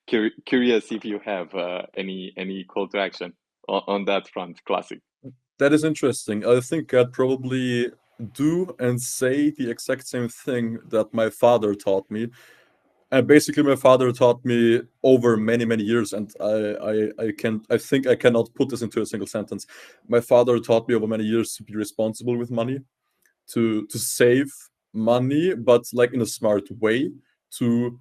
S2: Curious if you have any call to action on that front, Classic.
S5: That is interesting. I think I'd probably do and say the exact same thing that my father taught me. And basically, my father taught me over many, many years, and I think I cannot put this into a single sentence. My father taught me over many years to be responsible with money, to save money, but like in a smart way, to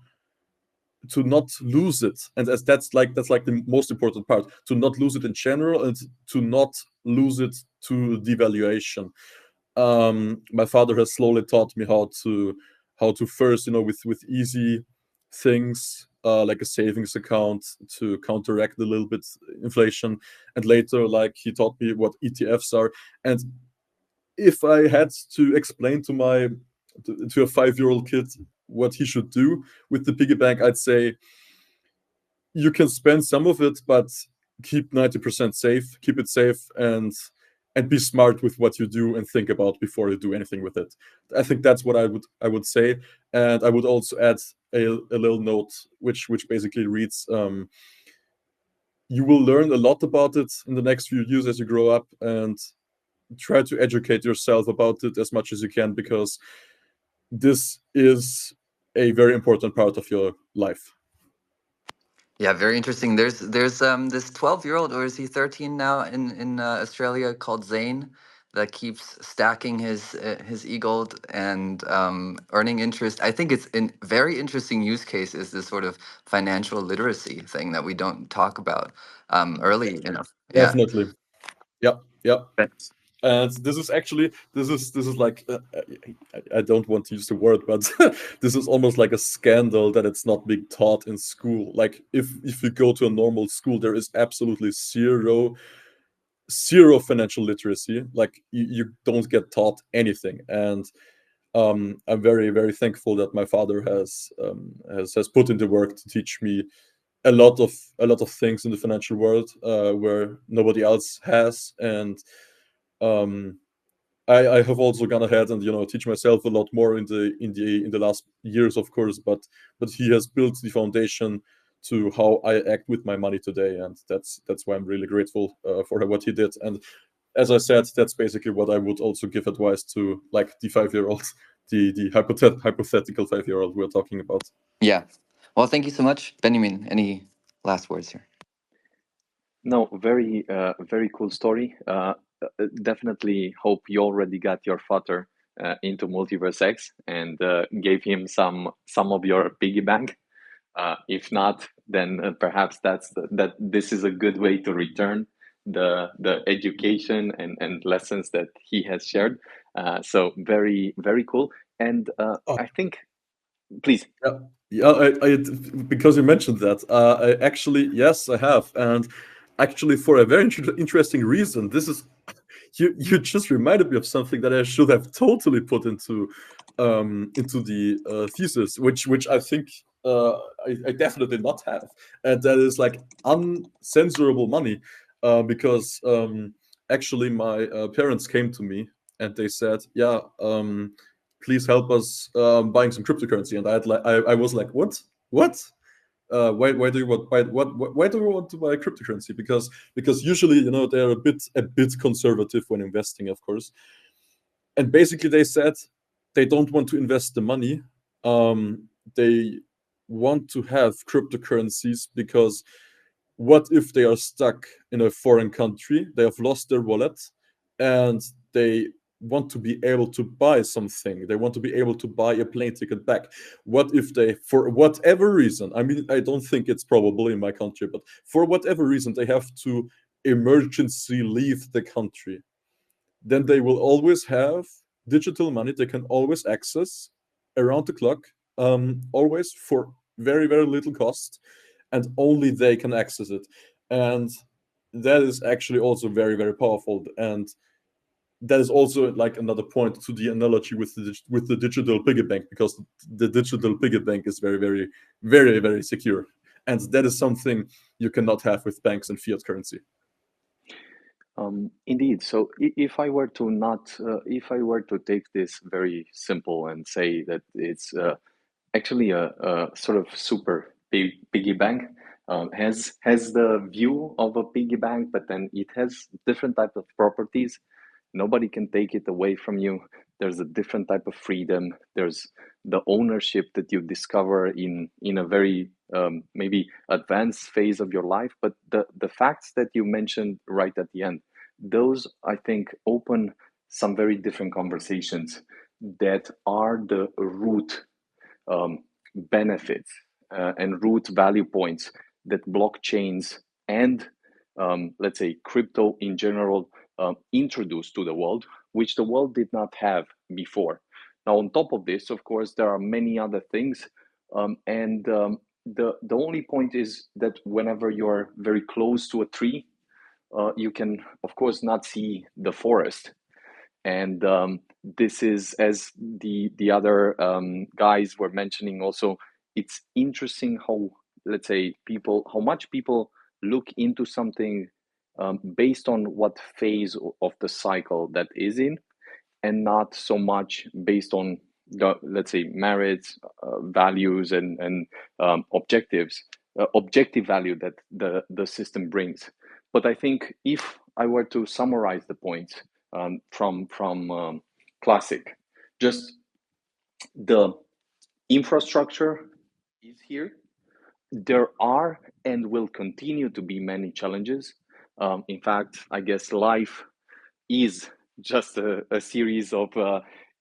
S5: not lose it. And that's like the most important part, to not lose it in general, and to not lose it to devaluation. My father has slowly taught me how to first, you know, with easy things, like a savings account, to counteract a little bit inflation, and later, like, he taught me what ETFs are. And if I had to explain to a 5-year-old kid what he should do with the piggy bank, I'd say you can spend some of it, but keep 90% safe, keep it safe, and and be smart with what you do and think about before you do anything with it. I think that's what I would say, and I would also add a little note which basically reads, you will learn a lot about it in the next few years as you grow up, and try to educate yourself about it as much as you can, because this is a very important part of your life.
S1: Yeah, very interesting. There's this 12-year-old, or is he 13 now, in Australia, called Zane, that keeps stacking his e-gold and earning interest. I think it's a very interesting use case, is this sort of financial literacy thing that we don't talk about early enough. Yeah.
S5: Definitely. Yeah, yeah.
S1: Thanks.
S5: And this is actually, this is like, I don't want to use the word, but this is almost like a scandal that it's not being taught in school. Like, if you go to a normal school, there is absolutely zero financial literacy. Like, you don't get taught anything. And I'm very, very thankful that my father has put in the work to teach me a lot of things in the financial world, where nobody else has. And I have also gone ahead and teach myself a lot more in the last years, of course. But he has built the foundation to how I act with my money today, and that's why I'm really grateful for what he did. And as I said, that's basically what I would also give advice to, like, the 5-year-old, the hypothetical 5-year-old we're talking about.
S1: Yeah. Well, thank you so much, Beniamin. Any last words here?
S2: No, very cool story. Definitely hope you already got your father into MultiversX and gave him some of your piggy bank. If not, then perhaps that this is a good way to return the education and lessons that he has shared. So very cool. And
S5: Oh.
S2: I think, please.
S5: Yeah, I because you mentioned that, I actually, yes, I have. And actually, for a very interesting reason. This is, you just reminded me of something that I should have totally put into the thesis, which I think I definitely not have, and that is like uncensorable money, because actually my parents came to me and they said, yeah, please help us buying some cryptocurrency. And I was like, what? Why do you want why do you want to buy cryptocurrency? Because usually, they're a bit conservative when investing, of course. And basically they said they don't want to invest the money. They want to have cryptocurrencies because what if they are stuck in a foreign country, they have lost their wallet, and they want to be able to buy something, they want to be able to buy a plane ticket back. What if they, for whatever reason, I mean, I don't think it's probable in my country, but for whatever reason they have to emergency leave the country, then they will always have digital money they can always access around the clock, always for very, very little cost, and only they can access it. And that is actually also very, very powerful. And that is also like another point to the analogy with the digital piggy bank, because the digital piggy bank is very, very, very, very secure, and that is something you cannot have with banks and fiat currency.
S2: Indeed. So if I were to not, if I were to take this very simple and say that it's actually a sort of super piggy bank, has the view of a piggy bank, but then it has different type of properties. Nobody can take it away from you. There's a different type of freedom. There's the ownership that you discover in a very maybe advanced phase of your life. But the facts that you mentioned right at the end, those I think open some very different conversations that are the root benefits and root value points that blockchains and let's say crypto in general introduced to the world, which the world did not have before. Now, on top of this, of course, there are many other things, the only point is that whenever you're very close to a tree, you can, of course, not see the forest. And this is, as the other guys were mentioning also, it's interesting how, let's say, how much people look into something based on what phase of the cycle that is in, and not so much based on the, let's say, merits, values, and objectives, objective value that the system brings. But I think if I were to summarize the points from Classic, just the infrastructure is here. There are and will continue to be many challenges. In fact, I guess life is just a series of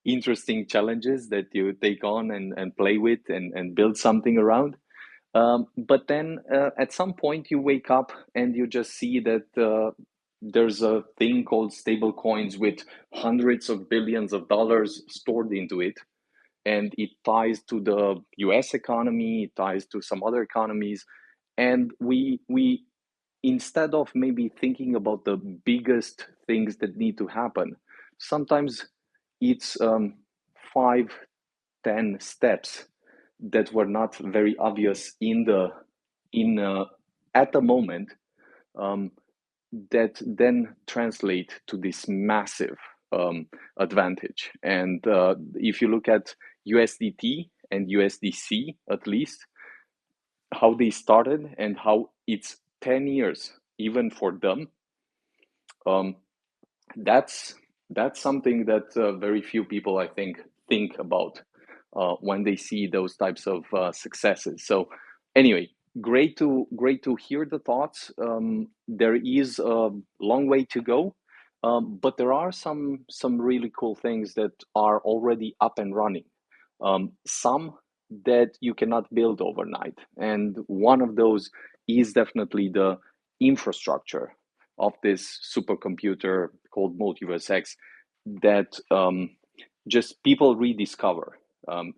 S2: interesting challenges that you take on and play with and build something around. But then at some point you wake up and you just see that there's a thing called stable coins with hundreds of billions of dollars stored into it. And it ties to the US economy, it ties to some other economies. And we instead of maybe thinking about the biggest things that need to happen, sometimes it's 5, 10 steps that were not very obvious in at the moment, that then translate to this massive advantage. And if you look at USDT and USDC, at least, how they started and how it's 10 years even for them, that's something that very few people, I think about when they see those types of successes. So anyway, great to hear the thoughts. There is a long way to go, but there are some really cool things that are already up and running. Some that you cannot build overnight, and one of those is definitely the infrastructure of this supercomputer called MultiversX that just people rediscover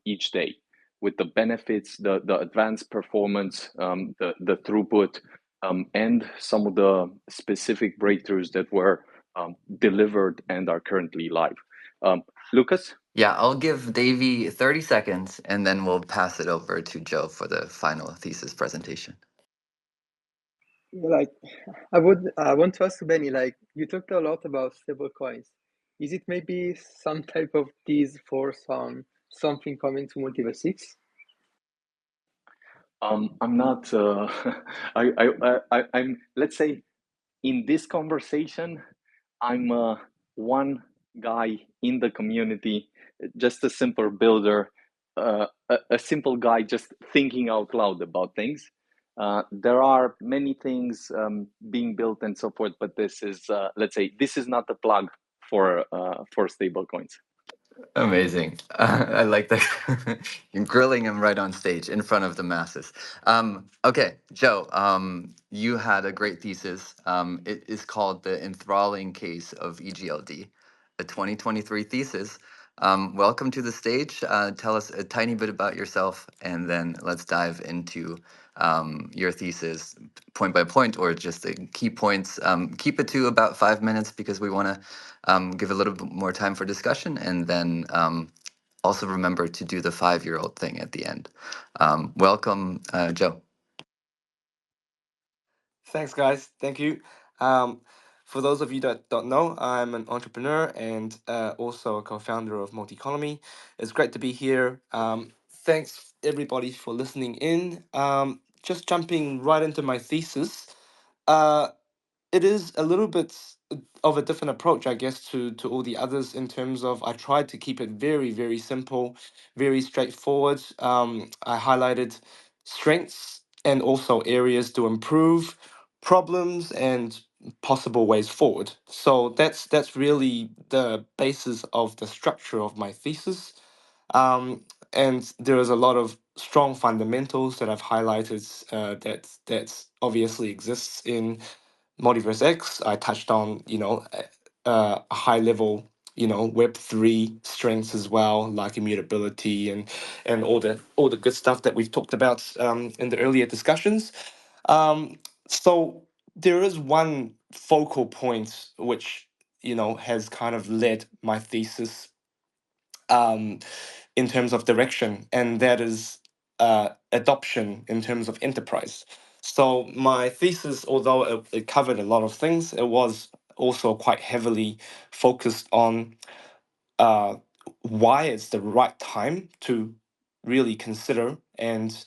S2: each day with the benefits, the advanced performance, the throughput, and some of the specific breakthroughs that were delivered and are currently live. Lucas?
S1: Yeah, I'll give Davy 30 seconds and then we'll pass it over to Joe for the final thesis presentation.
S4: Like, I want to ask Benny, like, you talked a lot about stable coins. Is it maybe some type of tease for something coming to MultiversX?
S2: I'm not. I'm. Let's say, in this conversation, I'm one guy in the community, just a simple builder, a simple guy just thinking out loud about things. There are many things being built and so forth, but this is, let's say, this is not the plug for stablecoins.
S1: Amazing. I like that. You're grilling him right on stage in front of the masses. Okay, Joe, you had a great thesis. It is called The Enthralling Case of EGLD, a 2023 thesis. Welcome to the stage. Tell us a tiny bit about yourself, and then let's dive into your thesis point by point, or just the key points. Keep it to about 5 minutes because we want to give a little bit more time for discussion, and then also remember to do the 5-year-old thing at the end. Welcome, Joe.
S6: Thanks, guys. Thank you. For those of you that don't know, I'm an entrepreneur and also a co-founder of Multi-Economy. It's great to be here. Thanks, everybody, for listening in. Just jumping right into my thesis. It is a little bit of a different approach, I guess, to all the others in terms of I tried to keep it very, very simple, very straightforward. I highlighted strengths and also areas to improve, problems and possible ways forward. So that's really the basis of the structure of my thesis. And there is a lot of strong fundamentals that I've highlighted that obviously exists in Multiverse X. I touched on, a high level, Web3 strengths as well, like immutability and all the good stuff that we've talked about in the earlier discussions. So there is one focal point which has kind of led my thesis um, in terms of direction, and that is adoption in terms of enterprise. So my thesis, although it covered a lot of things, it was also quite heavily focused on uh, why it's the right time to really consider and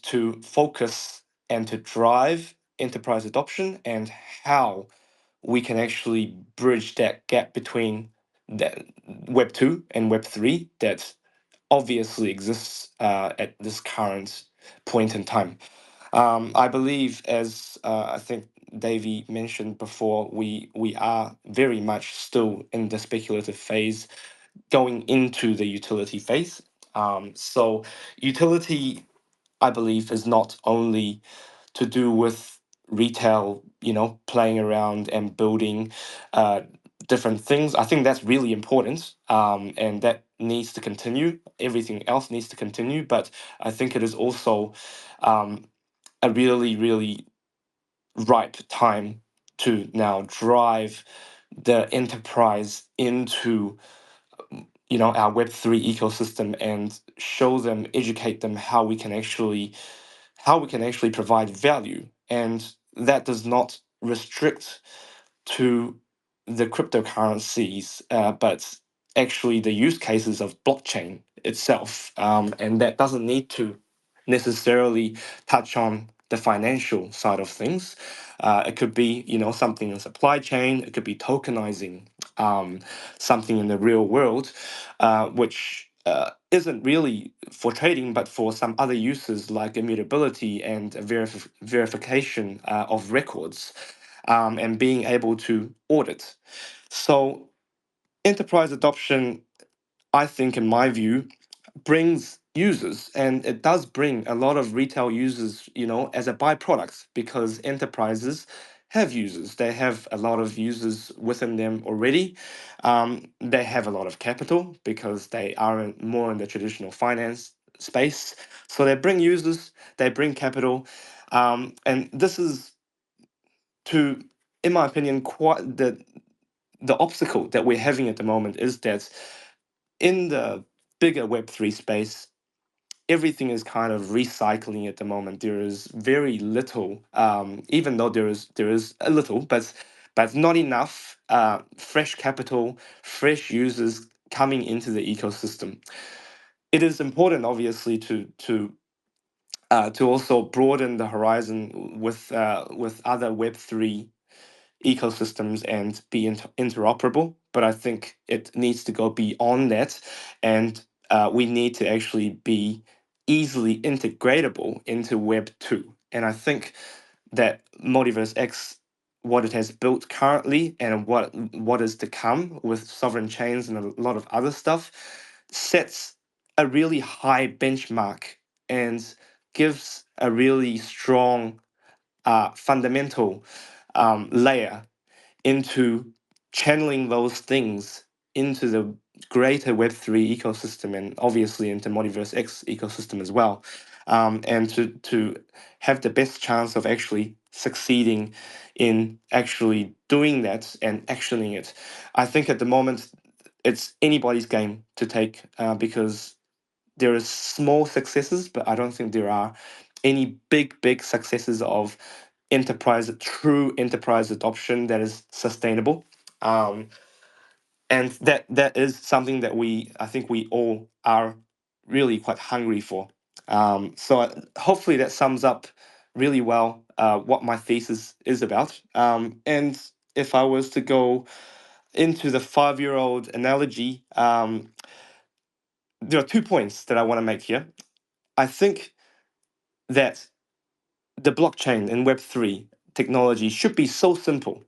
S6: to focus and to drive enterprise adoption, and how we can actually bridge that gap between that Web 2 and Web 3 that obviously exists at this current point in time. I believe, as I think Davy mentioned before, we are very much still in the speculative phase, going into the utility phase. So utility, I believe, is not only to do with retail, playing around and building uh, different things. I think that's really important, and that needs to continue. Everything else needs to continue, but I think it is also um, a really, really ripe time to now drive the enterprise into our Web3 ecosystem and show them, educate them how we can actually provide value. And that does not restrict to the cryptocurrencies, but actually the use cases of blockchain itself. And that doesn't need to necessarily touch on the financial side of things. It could be, something in supply chain. It could be tokenizing something in the real world, which isn't really for trading, but for some other uses like immutability and verification of records, and being able to audit. So, enterprise adoption, I think, in my view, brings users, and it does bring a lot of retail users, as a byproduct, because enterprises have users. They have a lot of users within them already. They have a lot of capital because they are more in the traditional finance space. So they bring users, they bring capital, and this is, to, in my opinion, quite the obstacle that we're having at the moment is that in the bigger Web3 space, everything is kind of recycling at the moment. There is very little, even though there is a little, but not enough fresh capital, fresh users coming into the ecosystem. It is important, obviously, to also broaden the horizon with other Web3 ecosystems and be interoperable. But I think it needs to go beyond that, and we need to actually be easily integratable into Web 2. And I think that MultiversX, what it has built currently and what is to come with sovereign chains and a lot of other stuff, sets a really high benchmark and gives a really strong fundamental layer into channeling those things into the greater Web3 ecosystem, and obviously into MultiversX ecosystem as well, and to have the best chance of actually succeeding in actually doing that and actioning it. I think at the moment it's anybody's game to take, because there are small successes, but I don't think there are any big successes of true enterprise adoption that is sustainable. Um, and that is something that I think we all are really quite hungry for. So hopefully that sums up really well what my thesis is about. And if I was to go into the 5-year-old analogy, there are 2 points that I want to make here. I think that the blockchain and Web3 technology should be so simple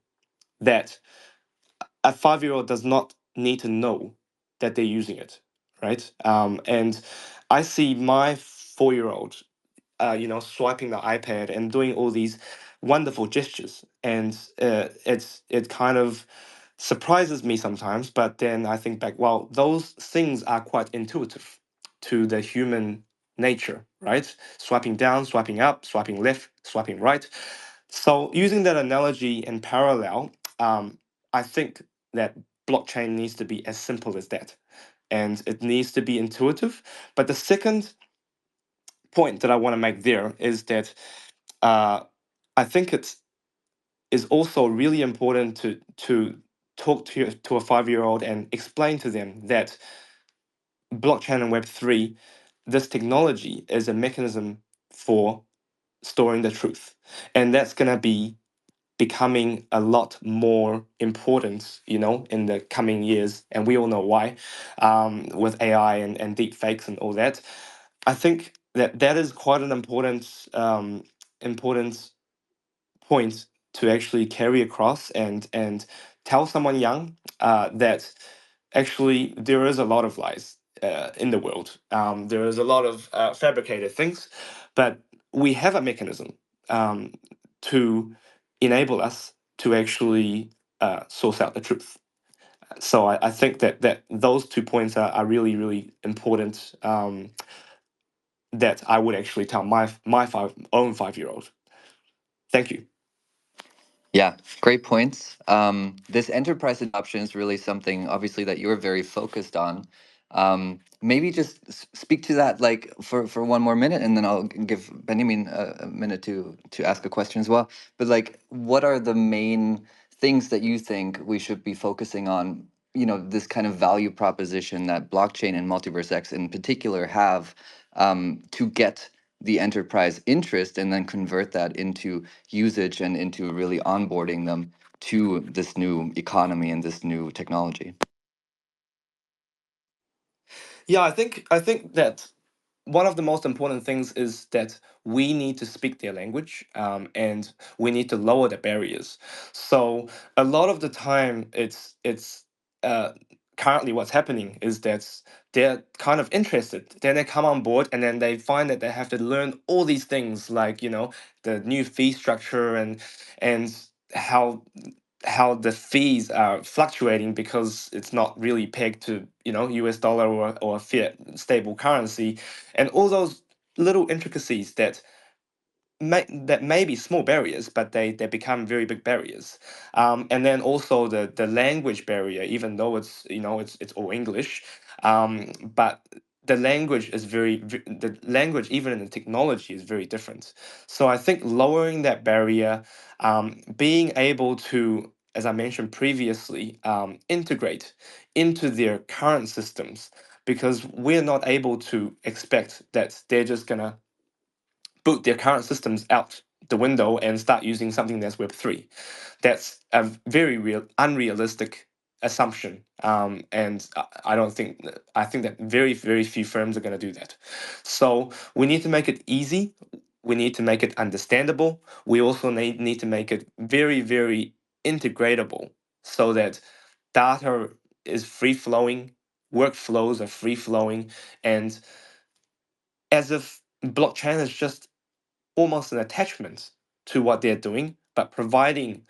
S6: that a 5-year-old does not need to know that they're using it, right? And I see my 4-year-old, swiping the iPad and doing all these wonderful gestures, and it kind of surprises me sometimes. But then I think back, well, those things are quite intuitive to the human nature, right? Swiping down, swiping up, swiping left, swiping right. So using that analogy in parallel, I think that blockchain needs to be as simple as that, and it needs to be intuitive. But the second point that I want to make there is that I think it is also really important to talk to a 5-year-old and explain to them that blockchain and Web3, this technology is a mechanism for storing the truth, and that's gonna be becoming a lot more important, in the coming years, and we all know why, with AI and deep fakes and all that. I think that is quite an important point to actually carry across and tell someone young that actually there is a lot of lies in the world. There is a lot of fabricated things, but we have a mechanism um, to enable us to actually source out the truth. So I think that those 2 points are really, really important, that I would actually tell my own 5-year-old. Thank you.
S1: Yeah, great points. This enterprise adoption is really something, obviously, that you're very focused on. Maybe just speak to that, like for one more minute, and then I'll give Benjamin a minute to ask a question as well. But like, what are the main things that you think we should be focusing on? This kind of value proposition that blockchain and MultiversX in particular have, to get the enterprise interest and then convert that into usage and into really onboarding them to this new economy and this new technology.
S6: Yeah, I think that one of the most important things is that we need to speak their language, and we need to lower the barriers. So a lot of the time, it's currently what's happening is that they're kind of interested. Then they come on board, and then they find that they have to learn all these things, like the new fee structure and how the fees are fluctuating because it's not really pegged to US dollar or fiat stable currency, and all those little intricacies that may be small barriers, but they become very big barriers. And then also the language barrier, even though it's all English, but the language even in the technology is very different. So I think lowering that barrier, being able to, as I mentioned previously, integrate into their current systems, because we're not able to expect that they're just gonna boot their current systems out the window and start using something that's Web3. That's a very unrealistic assumption, and I don't think I think that very very few firms are going to do that. So we need to make it easy. We need to make it understandable. We also need to make it very very integratable, so that data is free flowing, workflows are free flowing, and as if blockchain is just almost an attachment to what they're doing, but providing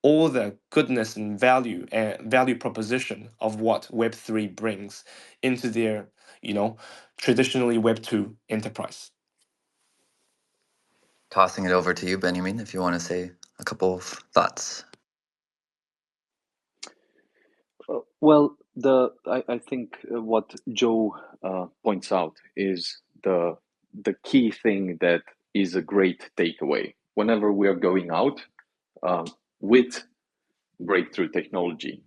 S6: all the goodness and value proposition of what Web3 brings into their, traditionally Web2 enterprise.
S1: Tossing it over to you, Benjamin, if you want to say a couple of thoughts.
S2: Well, I think what Joe points out is the key thing that is a great takeaway. Whenever we are going out with breakthrough technology,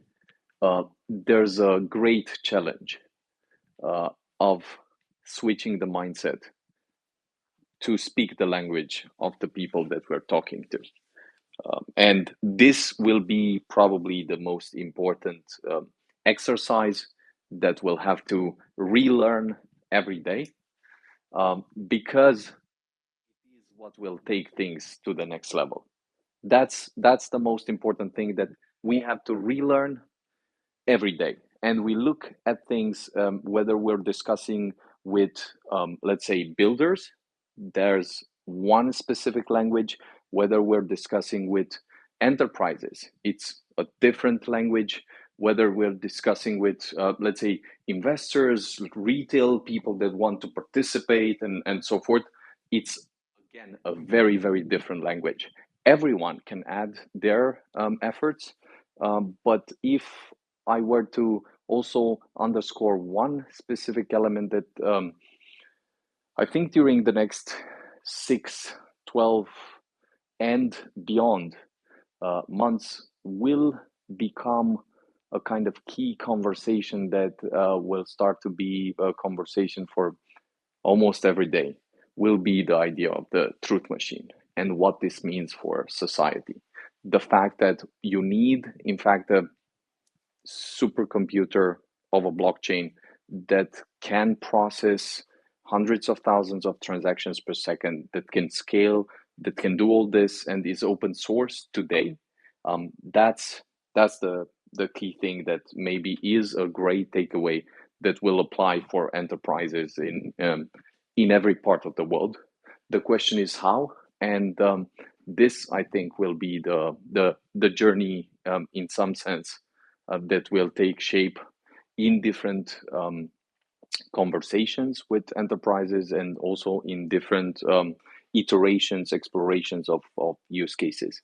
S2: there's a great challenge of switching the mindset to speak the language of the people that we're talking to. And this will be probably the most important exercise that we'll have to relearn every day, because it is what will take things to the next level. That's the most important thing that we have to relearn every day. And we look at things, whether we're discussing with, let's say, builders, there's one specific language. Whether we're discussing with enterprises, it's a different language. Whether we're discussing with, let's say, investors, retail people that want to participate, and so forth, it's again a very, very different language. Everyone can add their efforts, but if I were to also underscore one specific element that I think during the next 6, 12 and beyond months will become a kind of key conversation that will start to be a conversation for almost every day, will be the idea of the truth machine and what this means for society. The fact that you need, in fact, a supercomputer of a blockchain that can process hundreds of thousands of transactions per second, that can scale, that can do all this, and is open source today. That's the key thing that maybe is a great takeaway that will apply for enterprises in every part of the world. The question is how, and this I think will be the journey in some sense that will take shape in different conversations with enterprises and also in different iterations, explorations of use cases.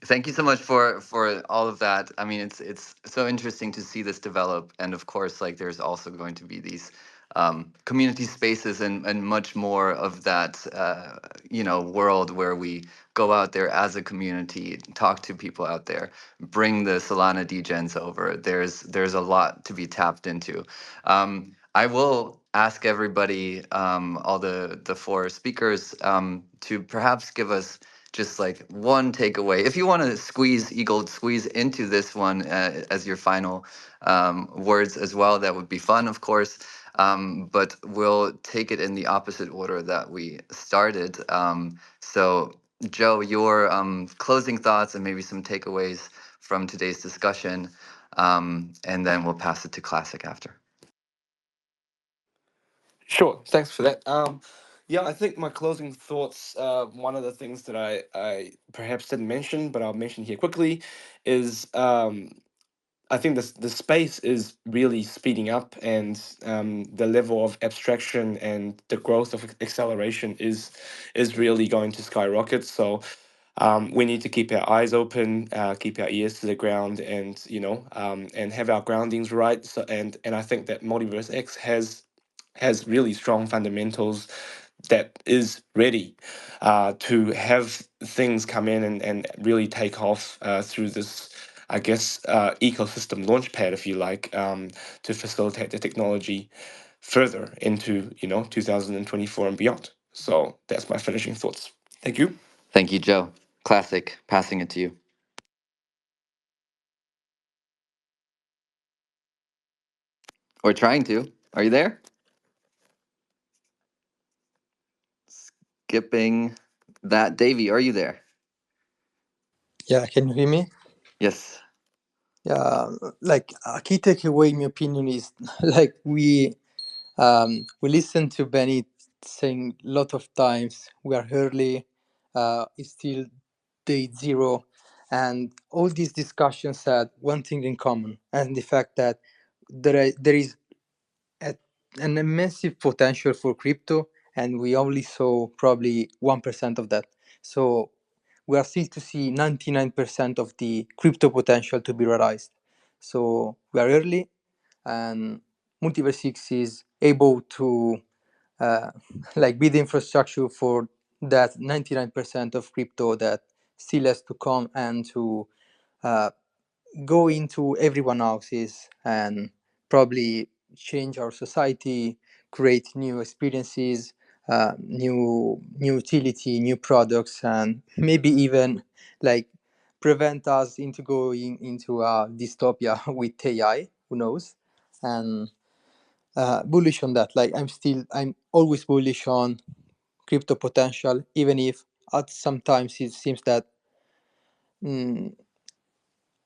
S1: Thank you so much for all of that. I mean, it's so interesting to see this develop, and of course, like there's also going to be these community spaces and much more of that, world where we go out there as a community, talk to people out there, bring the Solana degens over. There's a lot to be tapped into. I will ask everybody, all the four speakers, to perhaps give us just like one takeaway. If you want to squeeze Eagle, squeeze into this one as your final words as well, that would be fun, of course. But we'll take it in the opposite order that we started. So, Joe, your closing thoughts and maybe some takeaways from today's discussion, and then we'll pass it to Classic after.
S6: Sure, thanks for that. Yeah, I think my closing thoughts. One of the things that I perhaps didn't mention, but I'll mention here quickly, is I think the space is really speeding up, and the level of abstraction and the growth of acceleration is really going to skyrocket. So we need to keep our eyes open, keep our ears to the ground, and and have our groundings right. So and I think that Multiverse X has really strong fundamentals that is ready to have things come in and really take off through this, I guess, ecosystem launchpad, if you like, to facilitate the technology further into 2024 and beyond. So that's my finishing thoughts. Thank you.
S1: Thank you, Joe. Classic, passing it to you. Or trying to. Are you there? Skipping that. Davy, are you there?
S4: Yeah, can you hear me?
S1: Yes.
S4: Yeah, like a key takeaway, in my opinion, is like we listen to Benny saying a lot of times we are early, it's still day zero, and all these discussions had one thing in common, and the fact that there is a, an immense potential for crypto, and we only saw probably 1% of that. So we are still to see 99% of the crypto potential to be realized. So we are early, and MultiversX is able to uh, like be the infrastructure for that 99% of crypto that still has to come, and to uh, go into everyone else's and probably change our society, create new experiences, new utility, new products, and maybe even like prevent us into going into a dystopia with AI. Who knows? And bullish on that. Like I'm always bullish on crypto potential, even if at sometimes it seems that mm,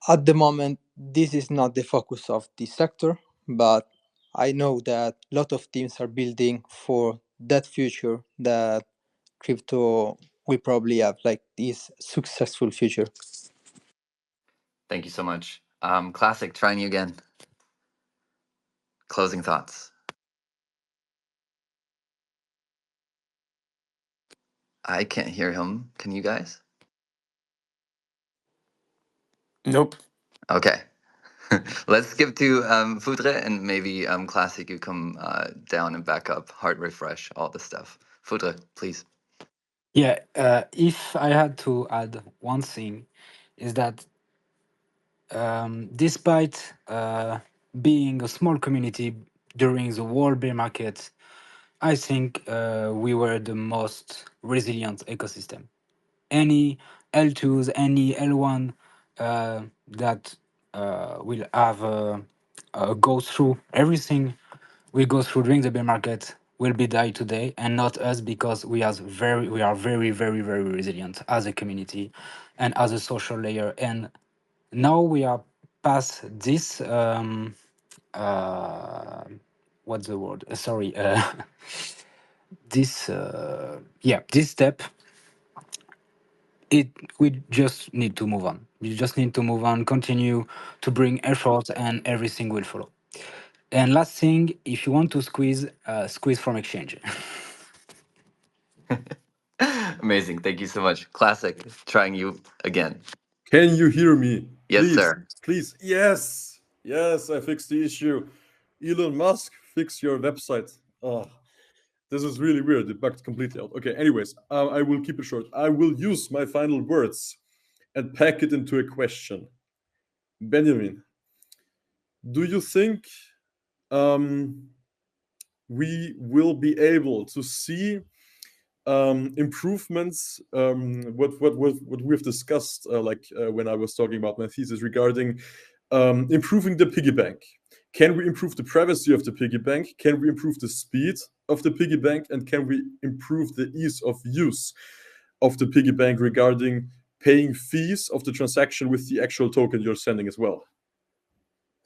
S4: at the moment this is not the focus of the sector. But I know that a lot of teams are building for that future that crypto will probably have, like this successful future.
S1: Thank you so much. Classic, trying you again. Closing thoughts. I can't hear him. Can you guys?
S6: Nope.
S1: Okay. Let's skip to Foudres, and maybe Classic, you come down and back up, heart refresh, all the stuff. Foudres, please.
S7: Yeah, if I had to add one thing, is that despite being a small community during the world bear market, I think we were the most resilient ecosystem. Any L2s, any L1 that will have go through everything we go through during the bear market will be die today, and not us, because we are very very resilient as a community and as a social layer. And now we are past this what's the word? Sorry, this this step. It We just need to move on. You just need to move on, continue to bring effort, and everything will follow. And last thing, if you want to squeeze, squeeze from exchange.
S1: Amazing. Thank you so much. Classic. Trying you again.
S5: Can you hear me?
S1: Yes,
S5: Please,
S1: sir.
S5: please. Yes, yes, I fixed the issue. Elon Musk, fix your website. Oh, this is really weird. It bugged completely out. Okay, anyways, I will keep it short. I will use my final words and pack it into a question. Benjamin, do you think we will be able to see improvements, what we've discussed, when I was talking about my thesis regarding improving the piggy bank? Can we improve the privacy of the piggy bank? Can we improve the speed of the piggy bank? And can we improve the ease of use of the piggy bank regarding paying fees of the transaction with the actual token you're sending as well?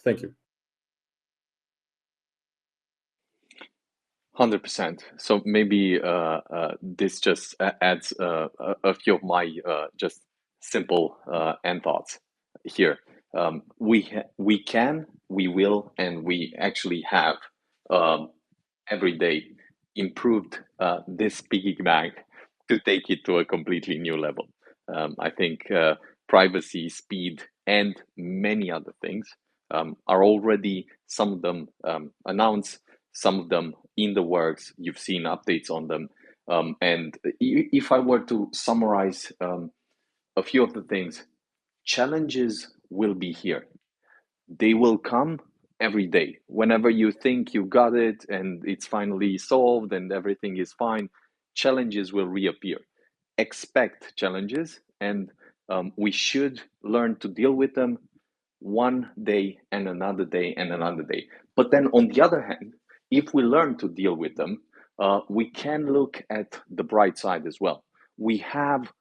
S5: Thank you.
S2: 100%. So maybe this just adds a few of my just simple end thoughts here. We can, we will, and we actually have every day improved this piggy bank to take it to a completely new level. I think privacy, speed, and many other things are already, some of them announced, some of them in the works. You've seen updates on them. And if I were to summarize a few of the things, challenges will be here. They will come every day. Whenever you think you got it and it's finally solved and everything is fine, challenges will reappear. Expect challenges, and we should learn to deal with them one day and another day and another day. But then on the other hand, if we learn to deal with them, we can look at the bright side as well. We have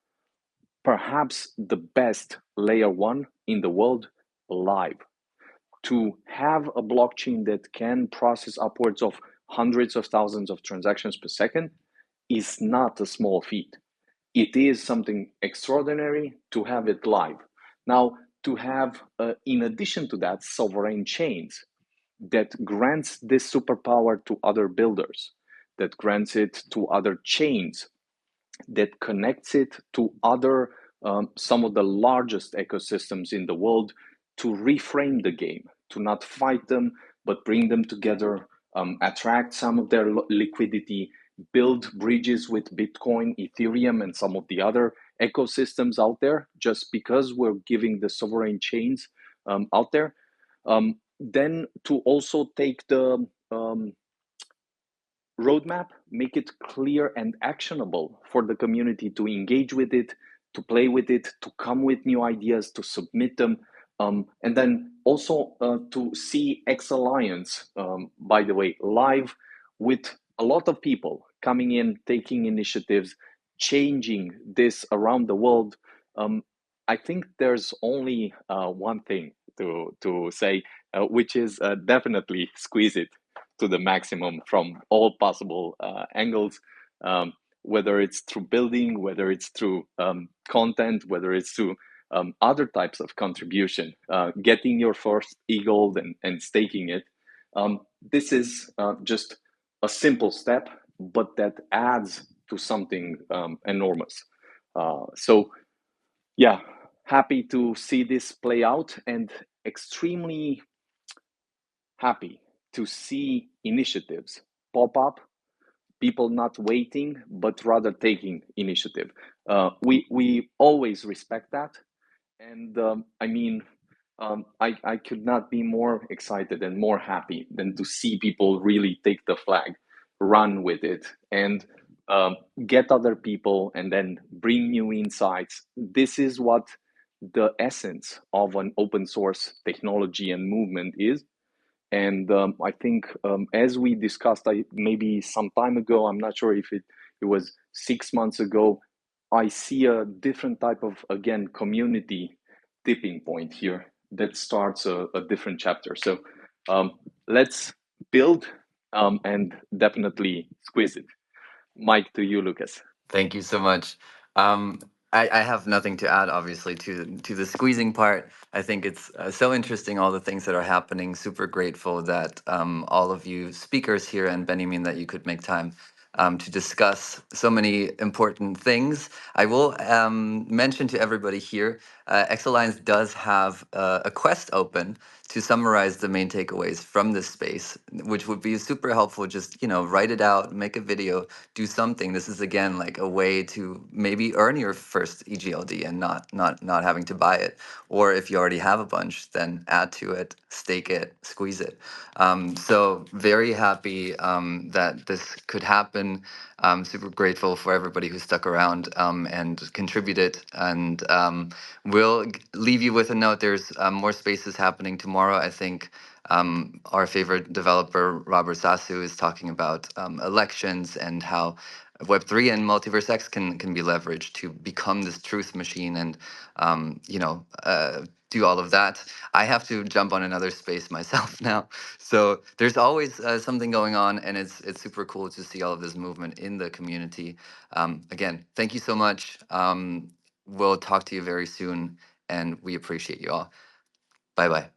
S2: perhaps the best layer one in the world live. To have a blockchain that can process upwards of hundreds of thousands of transactions per second is not a small feat. It is something extraordinary to have it live. Now, to have, in addition to that, sovereign chains that grants this superpower to other builders, that grants it to other chains, that connects it to other, some of the largest ecosystems in the world, to reframe the game, to not fight them, but bring them together, attract some of their liquidity, build bridges with Bitcoin, Ethereum, and some of the other ecosystems out there, just because we're giving the sovereign chains out there. Then to also take the roadmap, make it clear and actionable for the community to engage with it, to play with it, to come with new ideas, to submit them, and then also to see X Alliance, by the way, live with a lot of people coming in, taking initiatives, changing this around the world. I think there's only one thing to say, which is definitely squeeze it to the maximum from all possible angles, whether it's through building, whether it's through content, whether it's through other types of contribution, getting your first e-gold and staking it. This is just a simple step, but that adds to something enormous. So yeah, happy to see this play out, and extremely happy to see initiatives pop up people not waiting, but rather taking initiative. We always respect that. And I could not be more excited and more happy than to see people really take the flag, run with it, and get other people and then bring new insights. This is what the essence of an open source technology and movement is. And I think, as we discussed, maybe some time ago, I'm not sure if it was 6 months ago, I see a different type of, again, community tipping point here that starts a different chapter. So let's build and definitely squeeze it. Mike, to you, Lucas.
S1: Thank you so much. Um, I have nothing to add, obviously, to the squeezing part. I think it's so interesting, all the things that are happening. Super grateful that all of you speakers here and Beniamin, that you could make time to discuss so many important things. I will mention to everybody here, X Alliance does have a quest open to summarize the main takeaways from this space, which would be super helpful. Just, write it out, make a video, do something. This is again like a way to maybe earn your first EGLD and not having to buy it. Or if you already have a bunch, then add to it, stake it, squeeze it. So very happy that this could happen. Super grateful for everybody who stuck around and contributed. And we'll leave you with a note. There's more spaces happening tomorrow. I think our favorite developer, Robert Sasu, is talking about elections and how Web3 and MultiversX can be leveraged to become this truth machine and, do all of that. I have to jump on another space myself now. So there's always something going on, and it's super cool to see all of this movement in the community. Again, thank you so much. We'll talk to you very soon, and we appreciate you all. Bye bye.